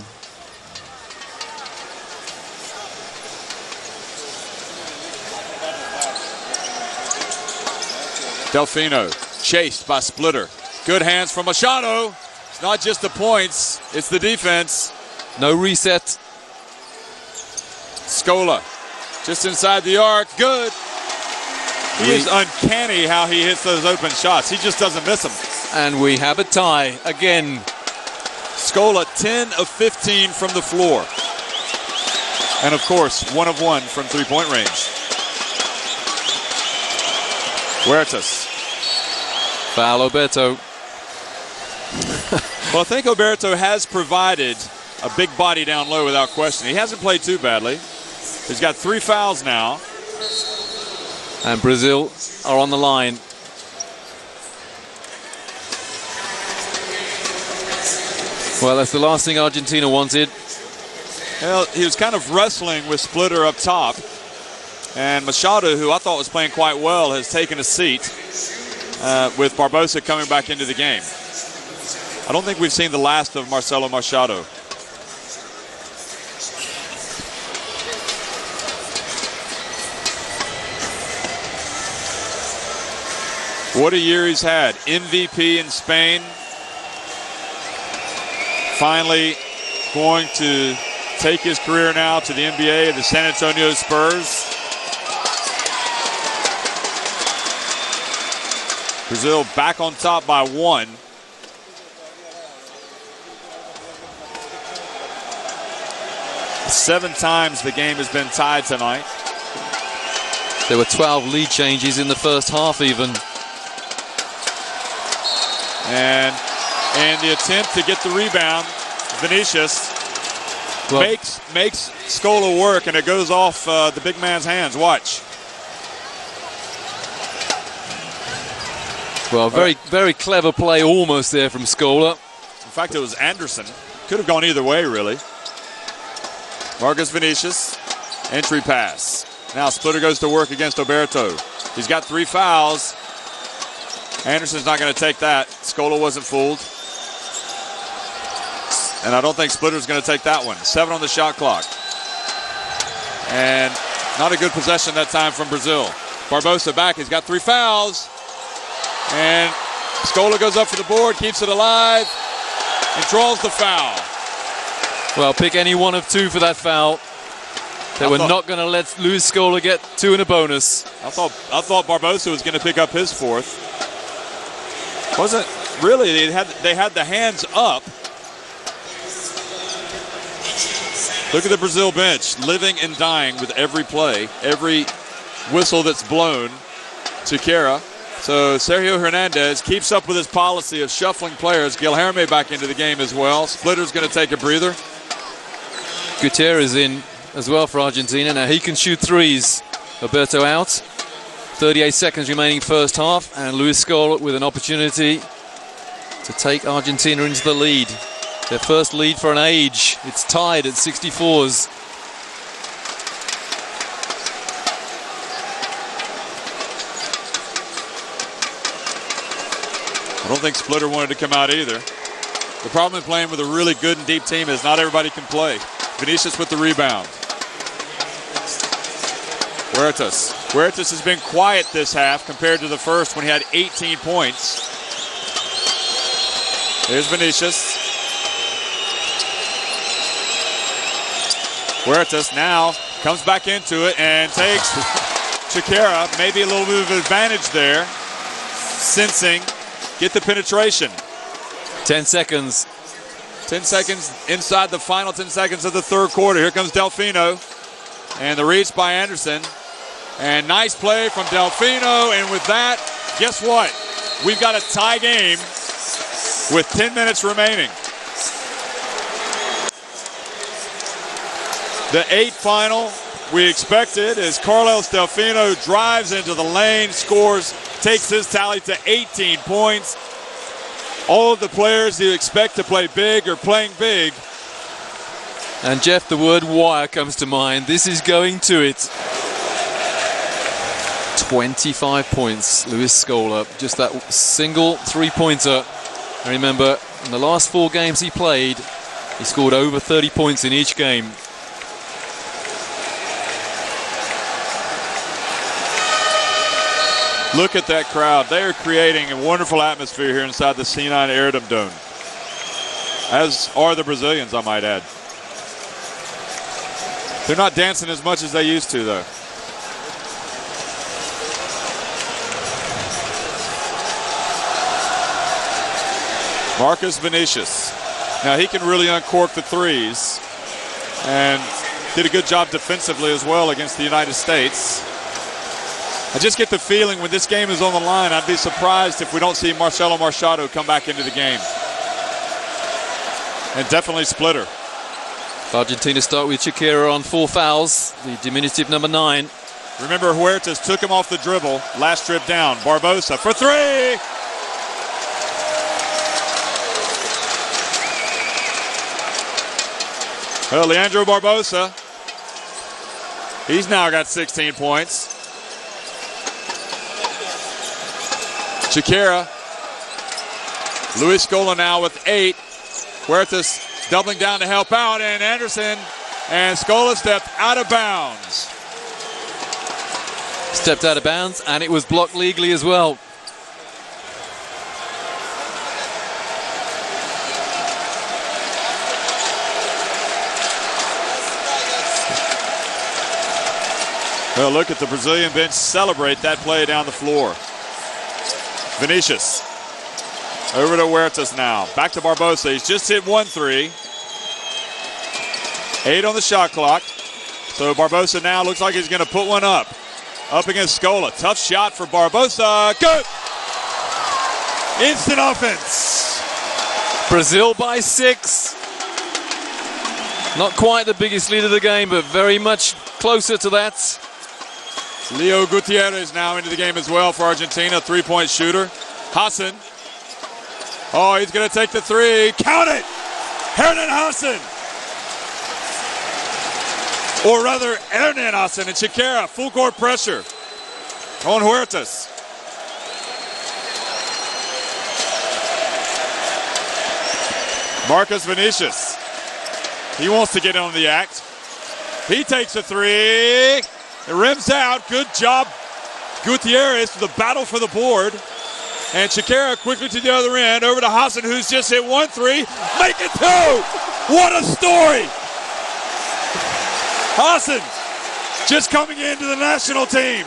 Delfino chased by Splitter. Good hands from Machado. It's not just the points, it's the defense. No reset. Scola just inside the arc. Good. He is uncanny how he hits those open shots. He just doesn't miss them. And we have a tie again. Scola 10 of 15 from the floor. And of course, 1 of 1 from three-point range. Huertas. Foul Oberto. Well, I think Oberto has provided a big body down low without question. He hasn't played too badly. He's got 3 fouls now. And Brazil are on the line. Well, that's the last thing Argentina wanted. Well, he was kind of wrestling with Splitter up top. And Machado, who I thought was playing quite well, has taken a seat with Barbosa coming back into the game. I don't think we've seen the last of Marcelo Machado. What a year he's had. MVP in Spain. Finally going to take his career now to the NBA of the San Antonio Spurs. Brazil back on top by 1. Seven times the game has been tied tonight. There were 12 lead changes in the first half even. And the attempt to get the rebound, Vinicius makes Scola work, and it goes off the big man's hands. Watch. Well, very clever play almost there from Scola. In fact, it was Anderson. Could have gone either way, really. Marcus Vinicius, entry pass. Now Splitter goes to work against Oberto. He's got 3 fouls. Anderson's not going to take that. Scola wasn't fooled. And I don't think Splitter's going to take that one. 7 on the shot clock. And not a good possession that time from Brazil. Barbosa back. He's got 3 fouls. And Scola goes up for the board, keeps it alive, and draws the foul. Well, pick any one of 2 for that foul. They were not going to let Luis Scola get 2 in a bonus. I thought Barbosa was going to pick up his 4th. Wasn't really. They had the hands up. Look at the Brazil bench, living and dying with every play, every whistle that's blown. Tuqueira. So Sergio Hernandez keeps up with his policy of shuffling players. Guilherme back into the game as well. Splitter's going to take a breather. Gutierrez in as well for Argentina. Now he can shoot 3s. Oberto out. 38 seconds remaining first half, and Luis Scola with an opportunity to take Argentina into the lead. Their first lead for an age. It's tied at 64s. I don't think Splitter wanted to come out either. The problem in playing with a really good and deep team is not everybody can play. Vinicius with the rebound. Huertas has been quiet this half compared to the first when he had 18 points. There's Vinicius. Huertas now comes back into it and takes Tuqueira. Maybe a little bit of advantage there. Sensing. Get the penetration. 10 seconds. 10 seconds inside the final 10 seconds of the third quarter. Here comes Delfino. And the reach by Anderson. And nice play from Delfino. And with that, guess what? We've got a tie game with 10 minutes remaining. The 8th final we expected as Carlos Delfino drives into the lane, scores takes his tally to 18 points. All of the players you expect to play big are playing big. And Jeff, the word wire comes to mind. This is going to it. 25 points, Luis Scola. Just that single three-pointer. And remember, in the last 4 games he played, he scored over 30 points in each game. Look at that crowd. They are creating a wonderful atmosphere here inside the C9 Aerodom Dome. As are the Brazilians, I might add. They're not dancing as much as they used to, though. Marcus Vinicius. Now he can really uncork the threes and did a good job defensively as well against the United States. I just get the feeling when this game is on the line, I'd be surprised if we don't see Marcelo Machado come back into the game. And definitely Splitter. Argentina start with Chiquera on 4 fouls, the diminutive number 9. Remember, Huertas took him off the dribble, last trip down. Barbosa for 3! Well, Leandro Barbosa, he's now got 16 points. Chiquera, Luis Scola now with 8. Huertas doubling down to help out, and Anderson and Scola stepped out of bounds. Stepped out of bounds, and it was blocked legally as well. Well, look at the Brazilian bench celebrate that play down the floor. Vinicius over to Huertas now. Back to Barbosa. He's just hit 1 3. 8 on the shot clock. So Barbosa now looks like he's going to put one up. Up against Scola. Tough shot for Barbosa. Good! Instant offense. Brazil by 6. Not quite the biggest lead of the game, but very much closer to that. Leo Gutierrez now into the game as well for Argentina. 3-point shooter. Hassan. Oh, he's going to take the 3. Count it! Hernan Hassan. Or rather, Hernan Hassan and Chiquera. Full court pressure on Huertas. Marcus Vinicius. He wants to get on the act. He takes a 3. It rims out. Good job, Gutierrez, for the battle for the board. And Chiquera quickly to the other end. Over to Hassan, who's just hit 1 3. Make it 2. What a story. Hassan, just coming into the national team,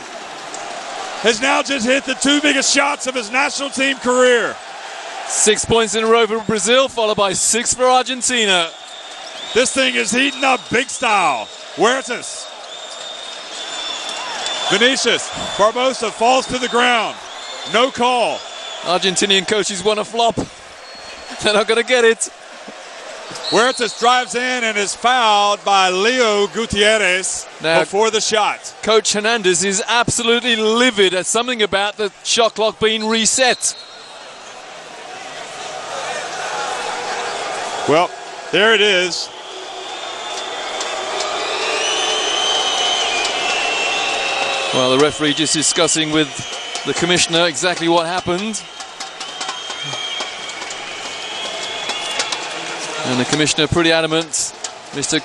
has now just hit the 2 biggest shots of his national team career. 6 points in a row for Brazil, followed by 6 for Argentina. This thing is heating up big style. Huertas. Vinicius. Barbosa falls to the ground. No call. Argentinian coaches want a flop. They're not going to get it. Huertas drives in and is fouled by Leo Gutierrez before the shot. Coach Hernandez is absolutely livid at something about the shot clock being reset. Well, there it is. Well, the referee just discussing with the commissioner exactly what happened. And the commissioner pretty adamant, Mr.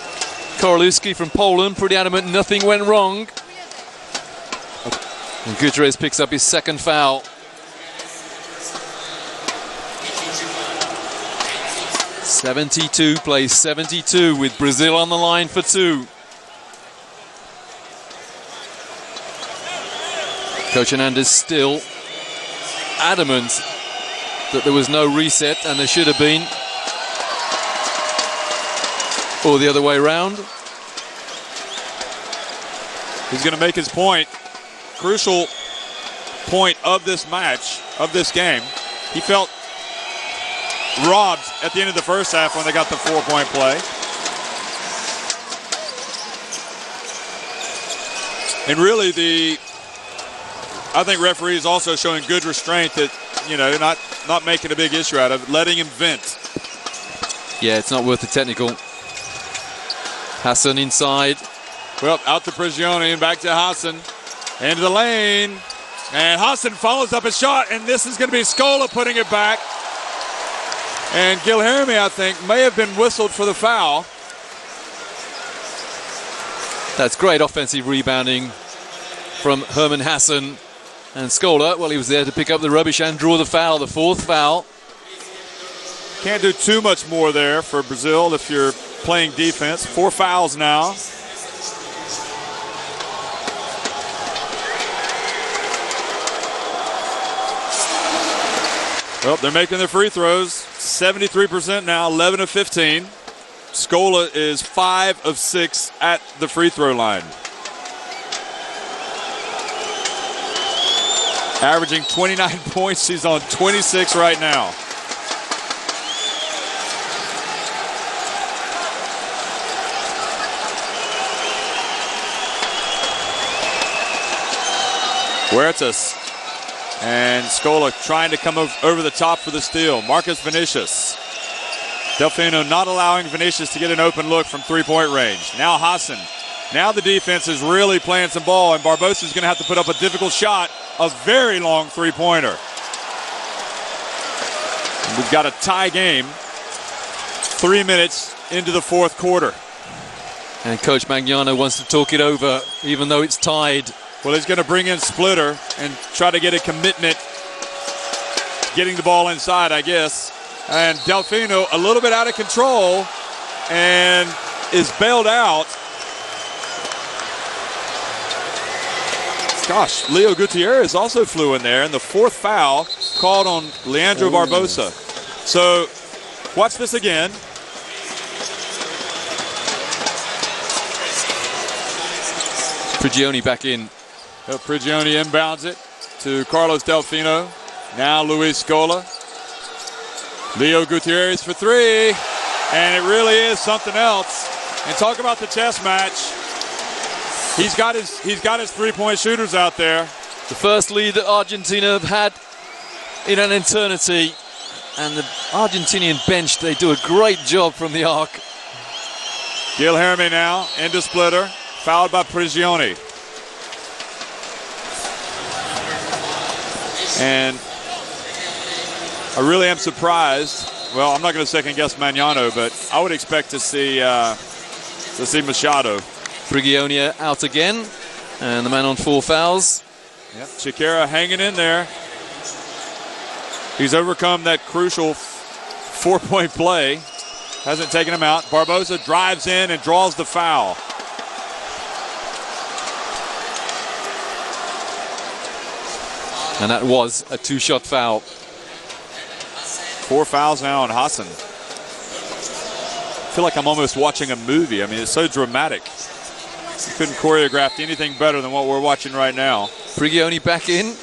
Korolewski from Poland, pretty adamant nothing went wrong. And Gutierrez picks up his 2nd foul. plays 72 with Brazil on the line for 2. Coach Hernandez still adamant that there was no reset and there should have been. Or the other way around. He's going to make his point. Crucial point of this match, of this game. He felt robbed at the end of the first half when they got the 4-point play. And really the I think referees also showing good restraint that, you know, not making a big issue out of it, letting him vent. Yeah, it's not worth the technical. Hassan inside. Well, out to Prigioni and back to Hassan. Into the lane. And Hassan follows up a shot, and this is going to be Scola putting it back. And Gilherme, I think, may have been whistled for the foul. That's great offensive rebounding from Herman Hassan. And Scola, well, he was there to pick up the rubbish and draw the foul, the fourth foul. Can't do too much more there for Brazil if you're playing defense. 4 fouls now. Well, they're making their free throws. 73% now, 11 of 15. Scola is 5 of 6 at the free throw line. Averaging 29 points. He's on 26 right now. Huertas and Scola trying to come over the top for the steal. Marcus Vinicius. Delfino not allowing Vinicius to get an open look from three-point range. Now Hassan. Now the defense is really playing some ball, and Barbosa is going to have to put up a difficult shot, a very long three-pointer. We've got a tie game, 3 minutes into the fourth quarter. And Coach Magnano wants to talk it over, even though it's tied. Well, he's going to bring in Splitter and try to get a commitment, getting the ball inside, I guess. And Delfino a little bit out of control and is bailed out. Gosh, Leo Gutierrez also flew in there, and the fourth foul called on Leandro Barbosa. So watch this again. Prigioni back in. Prigioni inbounds it to Carlos Delfino. Now Luis Scola. Leo Gutierrez for three. And it really is something else. And talk about the chess match. He's got his three-point shooters out there. The first lead that Argentina have had in an eternity. And the Argentinian bench, they do a great job from the arc. Gilherme now into Splitter. Fouled by Prigioni. And I really am surprised. Well, I'm not going to second-guess Magnano, but I would expect to see Machado. Prigioni out again, and the man on 4 fouls. Yep, Chiquera hanging in there. He's overcome that crucial 4-point play. Hasn't taken him out. Barbosa drives in and draws the foul. And that was a 2-shot foul. 4 fouls now on Hassan. I feel like I'm almost watching a movie. I mean, it's so dramatic. You couldn't choreograph anything better than what we're watching right now. Prigioni back in.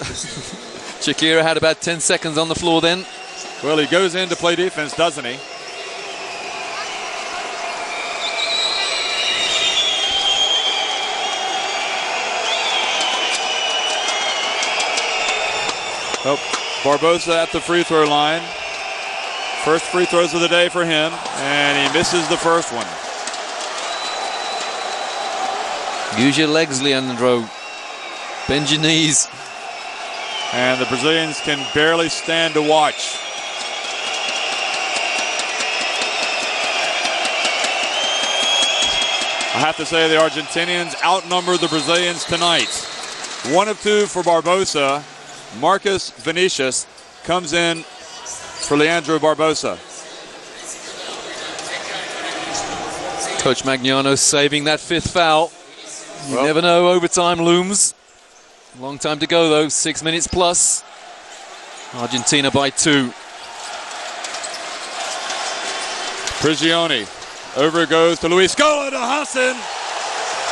Chiquera had about 10 seconds on the floor then. Well, he goes in to play defense, doesn't he? Oh, Barbosa at the free throw line. First free throws of the day for him, and he misses the first one. Use your legs, Leandro. Bend your knees. And the Brazilians can barely stand to watch. I have to say the Argentinians outnumber the Brazilians tonight. 1 of 2 for Barbosa. Marcus Vinicius comes in for Leandro Barbosa. Coach Magnano saving that 5th foul. You never know, overtime looms. Long time to go though, 6 minutes plus. Argentina by 2. Prigioni. Over it goes to Luis Scola to Hassan.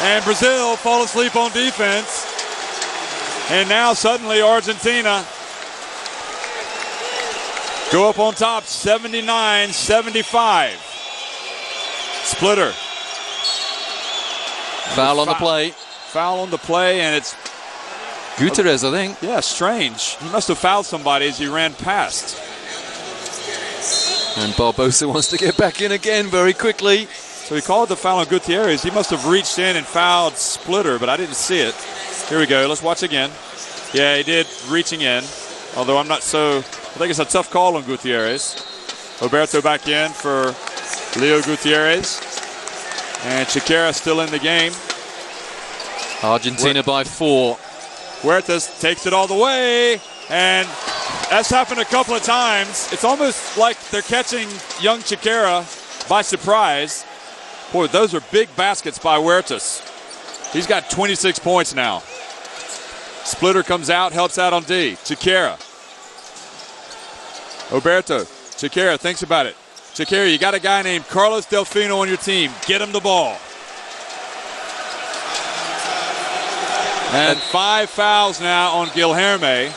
And Brazil fall asleep on defense. And now suddenly Argentina go up on top, 79-75. Splitter. Foul on the play. Foul on the play, and it's Gutierrez, I think. Yeah, strange. He must have fouled somebody as he ran past. And Barbosa wants to get back in again very quickly. So he called the foul on Gutierrez. He must have reached in and fouled Splitter, but I didn't see it. Here we go. Let's watch again. Yeah, he did, reaching in. Although I think it's a tough call on Gutierrez. Roberto back in for Leo Gutierrez. And Chiquera still in the game. Argentina by 4. Huertas takes it all the way. And that's happened a couple of times. It's almost like they're catching young Chiquera by surprise. Boy, those are big baskets by Huertas. He's got 26 points now. Splitter comes out, helps out on D. Chiquera. Roberto. Chiquera thinks about it. Chiquera, you got a guy named Carlos Delfino on your team. Get him the ball. And 5 fouls now on Guilherme.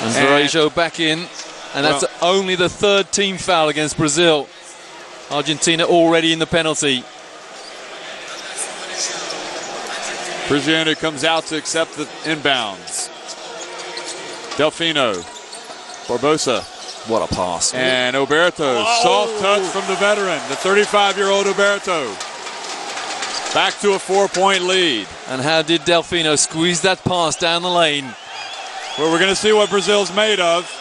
And Varejo back in. And that's only the 3rd team foul against Brazil. Argentina already in the penalty. Prigioni comes out to accept the inbounds. Delfino. Barbosa. What a pass. And Oberto. Soft touch from the veteran, the 35-year-old Oberto. Back to a 4-point lead. And how did Delfino squeeze that pass down the lane? Well, we're going to see what Brazil's made of.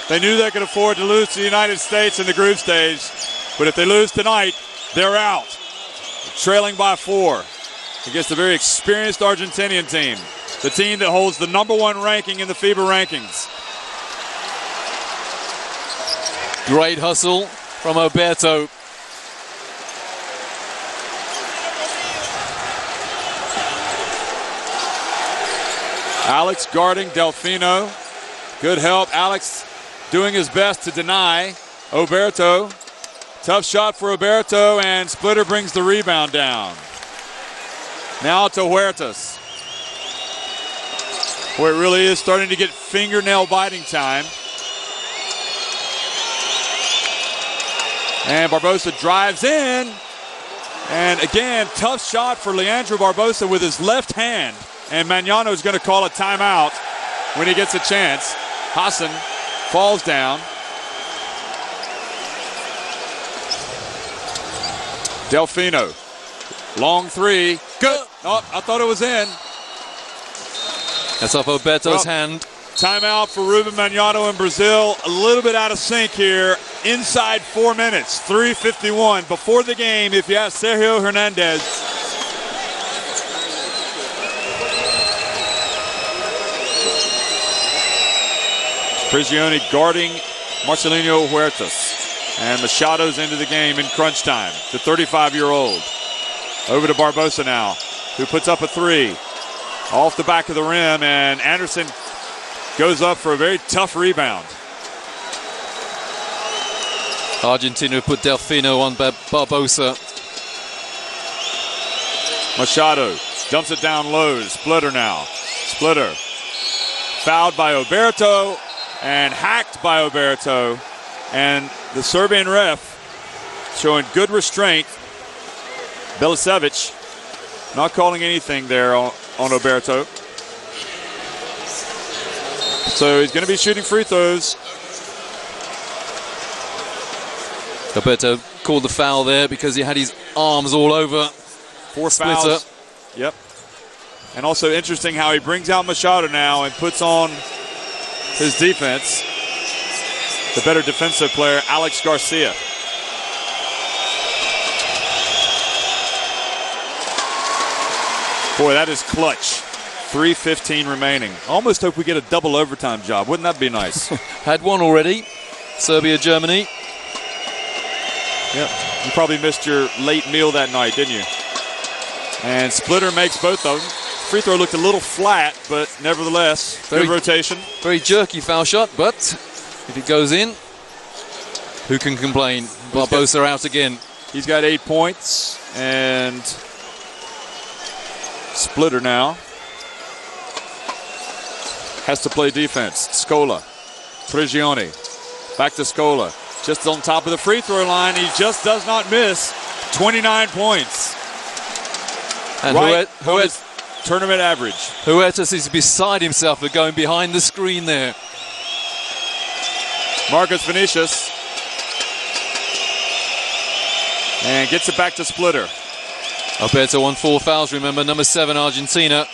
They knew they could afford to lose to the United States in the group stage. But if they lose tonight, they're out. Trailing by 4 against a very experienced Argentinian team. The team that holds the #1 ranking in the FIBA rankings. Great hustle from Oberto. Alex guarding Delfino. Good help. Alex doing his best to deny Oberto. Tough shot for Oberto, and Splitter brings the rebound down. Now to Huertas. Boy, it really is starting to get fingernail biting time. And Barbosa drives in. And again, tough shot for Leandro Barbosa with his left hand. And Magnano is going to call a timeout when he gets a chance. Hassan falls down. Delfino. Long 3. Good. Oh, I thought it was in. That's off Oberto's hand. Timeout for Ruben Magnano in Brazil. A little bit out of sync here. Inside 4 minutes. 3:51 before the game. If you ask Sergio Hernandez. Prigioni guarding Marcelino Huertas. And Machado's into the game in crunch time. The 35-year-old. Over to Barbosa now, who puts up a 3. Off the back of the rim, and Anderson goes up for a very tough rebound. Argentina put Delfino on Barbosa. Machado dumps it down low. Splitter now. Splitter. Fouled by Oberto and hacked by Oberto. And the Serbian ref showing good restraint. Bilisevic not calling anything there on Oberto. So he's going to be shooting free throws. Oberto called the foul there because he had his arms all over 4 fouls. Yep. And also interesting how he brings out Machado now and puts on his defense. The better defensive player, Alex Garcia. Boy, that is clutch. 3:15 remaining. Almost hope we get a double overtime job. Wouldn't that be nice? Had one already. Serbia, Germany. Yep. You probably missed your late meal that night, didn't you? And Splitter makes both of them. Free throw looked a little flat, but nevertheless, good rotation. Very jerky foul shot, but if it goes in, who can complain? Barbosa out again. He's got 8 points, and Splitter now has to play defense. Scola, Prigioni, back to Scola. Just on top of the free throw line, he just does not miss. 29 points. And right on his tournament average. Huertas is beside himself for going behind the screen there. Marcus Vinicius. And gets it back to Splitter. Alberto won 4 fouls, remember, number 7, Argentina.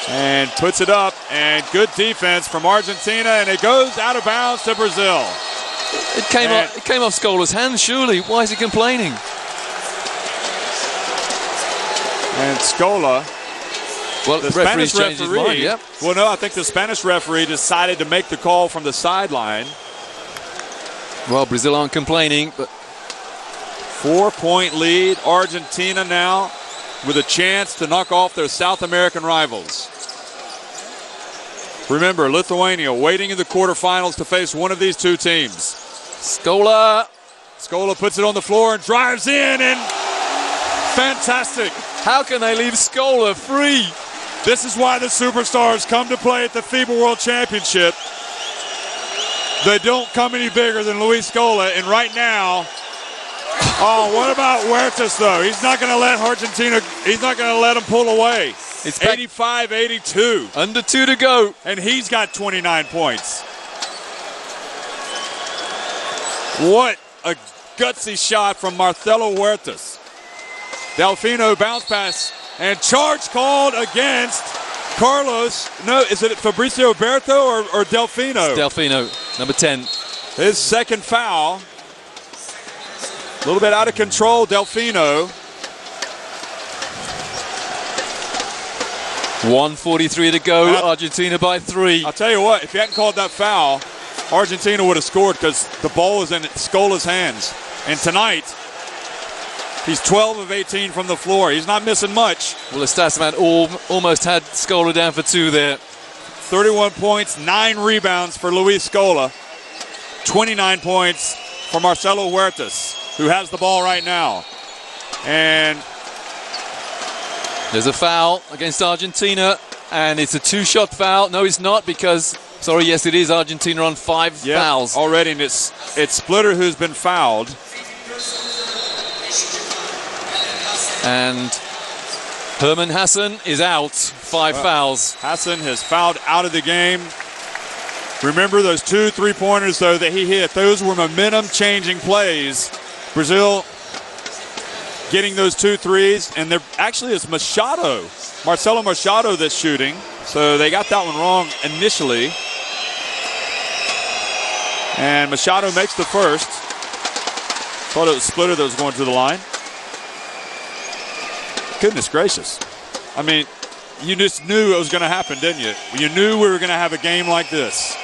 And puts it up, and good defense from Argentina, and it goes out of bounds to Brazil. It came off Scola's hands, surely. Why is he complaining? And Scola, well, the Spanish changed his mind, yep. Well, no, I think the Spanish referee decided to make the call from the sideline. Well, Brazil aren't complaining, but 4-point lead. Argentina now with a chance to knock off their South American rivals. Remember, Lithuania waiting in the quarterfinals to face one of these two teams. Scola puts it on the floor and drives in, and fantastic. How can they leave Scola free? This is why the superstars come to play at the FIBA World Championship. They don't come any bigger than Luis Scola, and right now, oh, what about Huertas, though? He's not going to let Argentina, he's not going to let them pull away. It's 85-82. Under 2 to go. And he's got 29 points. What a gutsy shot from Marcelo Huertas. Delfino bounce pass and charge called against Carlos. No, is it Fabricio Berto or Delfino? It's Delfino, number 10. His second foul. A little bit out of control, Delfino. 1:43 to go, Argentina by 3. I'll tell you what, if you hadn't called that foul, Argentina would have scored because the ball was in Scola's hands. And tonight, he's 12 of 18 from the floor. He's not missing much. Well, the stats man almost had Scola down for 2 there. 31 points, 9 rebounds for Luis Scola. 29 points for Marcelo Huertas, who has the ball right now. And there's a foul against Argentina, and it's a 2-shot foul. No, it's not, because, sorry, yes, it is. Argentina on 5 fouls. Already, and it's Splitter who's been fouled. And Herman Hassan is out. 5 fouls. Hassan has fouled out of the game. Remember those 2 3-pointers, though, that he hit. Those were momentum-changing plays. Brazil getting those 2 threes, and they're actually it's Marcelo Machado that's shooting. So they got that one wrong initially. And Machado makes the first. Thought it was Splitter that was going to the line. Goodness gracious. I mean, you just knew it was going to happen, didn't you? You knew we were going to have a game like this.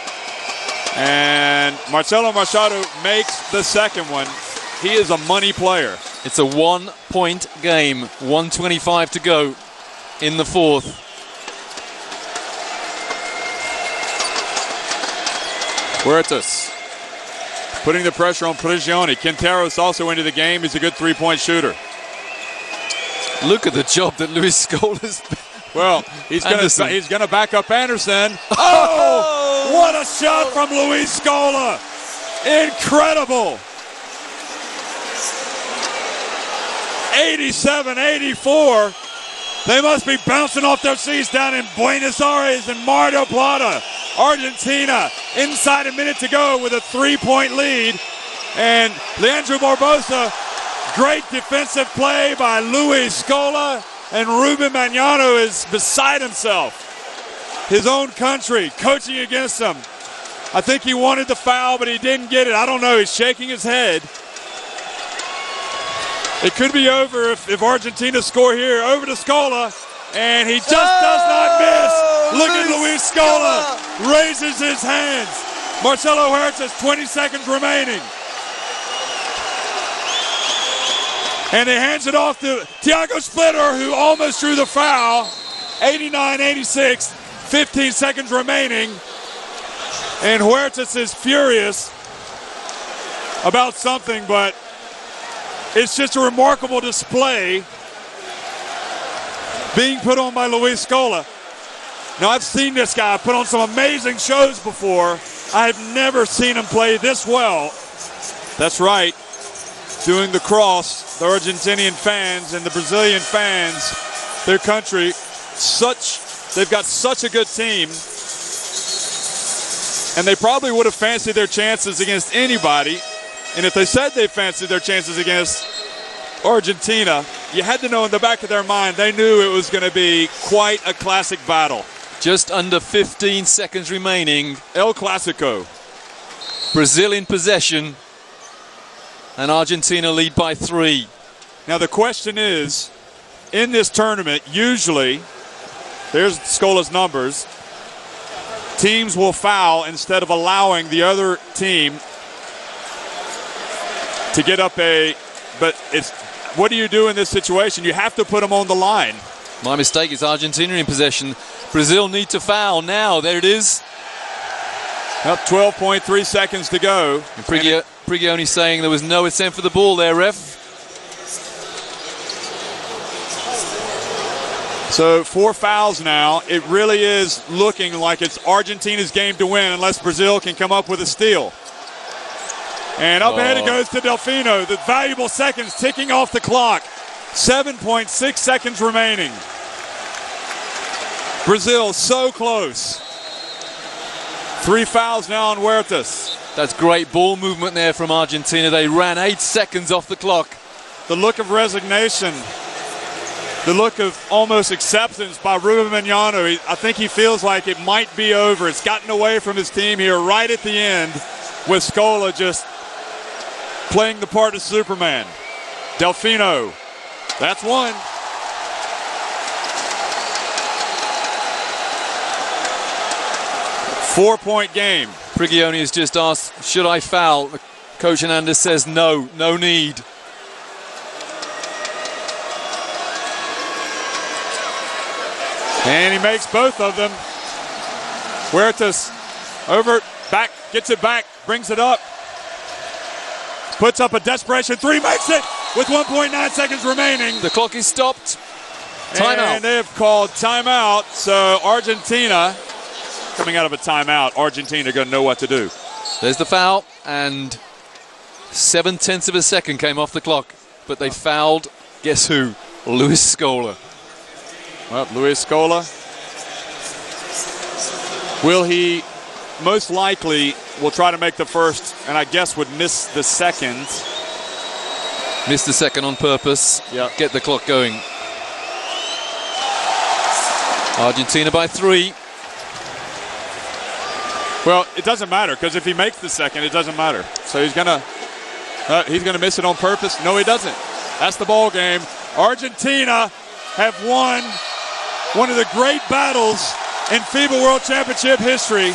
And Marcelo Machado makes the second one. He is a money player. It's a 1-point game. 1:25 to go in the 4th. Huertas putting the pressure on Prigioni. Quinteros also into the game. He's a good 3-point shooter. Look at the job that Luis Scola's. Well, he's going to back up Anderson. Oh, what a shot from Luis Scola. Incredible. 87-84. They must be bouncing off their seats down in Buenos Aires and Mar del Plata. Argentina inside a minute to go with a 3-point lead. And Leandro Barbosa, great defensive play by Luis Scola. And Ruben Magnano is beside himself. His own country coaching against him. I think he wanted the foul, but he didn't get it. I don't know. He's shaking his head. It could be over if Argentina score here. Over to Scola, and he just does not miss. Look at Luis Scola. Raises his hands. Marcelo Huertas, 20 seconds remaining. And he hands it off to Thiago Splitter, who almost drew the foul. 89-86, 15 seconds remaining. And Huertas is furious about something, but it's just a remarkable display being put on by Luis Scola. Now, I've seen this guy put on some amazing shows before. I've never seen him play this well. That's right. doing the cross, the Argentinian fans and the Brazilian fans, their country, they've got such a good team, and they probably would have fancied their chances against anybody. And if they said they fancied their chances against Argentina, you had to know in the back of their mind they knew it was going to be quite a classic battle. Just under 15 seconds remaining. El Clasico. Brazil in possession, and Argentina lead by 3. Now the question is, in this tournament, usually, there's Scola's numbers, teams will foul instead of allowing the other team to get up but what do you do in this situation? You have to put them on the line. My mistake, it's Argentina in possession. Brazil need to foul now. There it is. Up 12.3 seconds to go. Prigioni saying there was no attempt for the ball there, ref. So 4 fouls now. It really is looking like it's Argentina's game to win unless Brazil can come up with a steal. And up ahead it goes to Delfino. The valuable seconds ticking off the clock. 7.6 seconds remaining. Brazil so close. 3 fouls now on Huertas. That's great ball movement there from Argentina. They ran 8 seconds off the clock. The look of resignation, the look of almost acceptance by Ruben Mignano. I think he feels like it might be over. It's gotten away from his team here right at the end with Scola just playing the part of Superman. Delfino, that's one. Four-point game. Prigioni has just asked, should I foul? Coach Hernandez says no, no need. And he makes both of them. Huertas over, back, gets it back, brings it up. Puts up a desperation 3, makes it with 1.9 seconds remaining. The clock is stopped. Timeout. And they have called timeout. So Argentina, coming out of a timeout, Argentina going to know what to do. There's the foul, and 0.7 of a second came off the clock. But they fouled, guess who? Luis Scola. Well, Luis Scola. Will he? Most likely will try to make the first, and I guess would miss the second. Missed the second on purpose. Yep. Get the clock going. Argentina by 3. Well, it doesn't matter, because if he makes the second, it doesn't matter. So he's gonna miss it on purpose. No, he doesn't. That's the ball game. Argentina have won one of the great battles in FIBA World Championship history.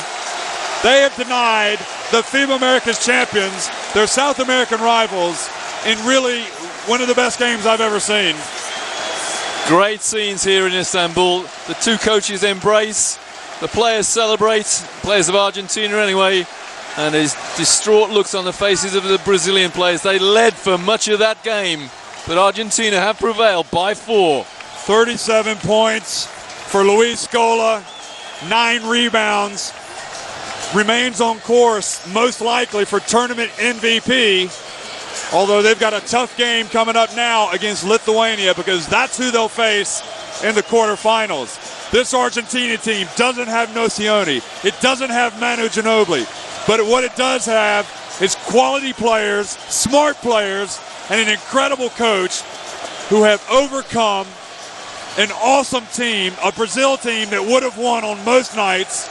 They have denied the FIBA Americas champions, their South American rivals, in really one of the best games I've ever seen. Great scenes here in Istanbul. The two coaches embrace, the players celebrate, players of Argentina anyway, and there's distraught looks on the faces of the Brazilian players. They led for much of that game, but Argentina have prevailed by 4. 37 points for Luis Scola, 9 rebounds. Remains on course, most likely for tournament MVP, although they've got a tough game coming up now against Lithuania because that's who they'll face in the quarterfinals. This Argentina team doesn't have Nocioni. It doesn't have Manu Ginobili. But what it does have is quality players, smart players, and an incredible coach who have overcome an awesome team, a Brazil team that would have won on most nights,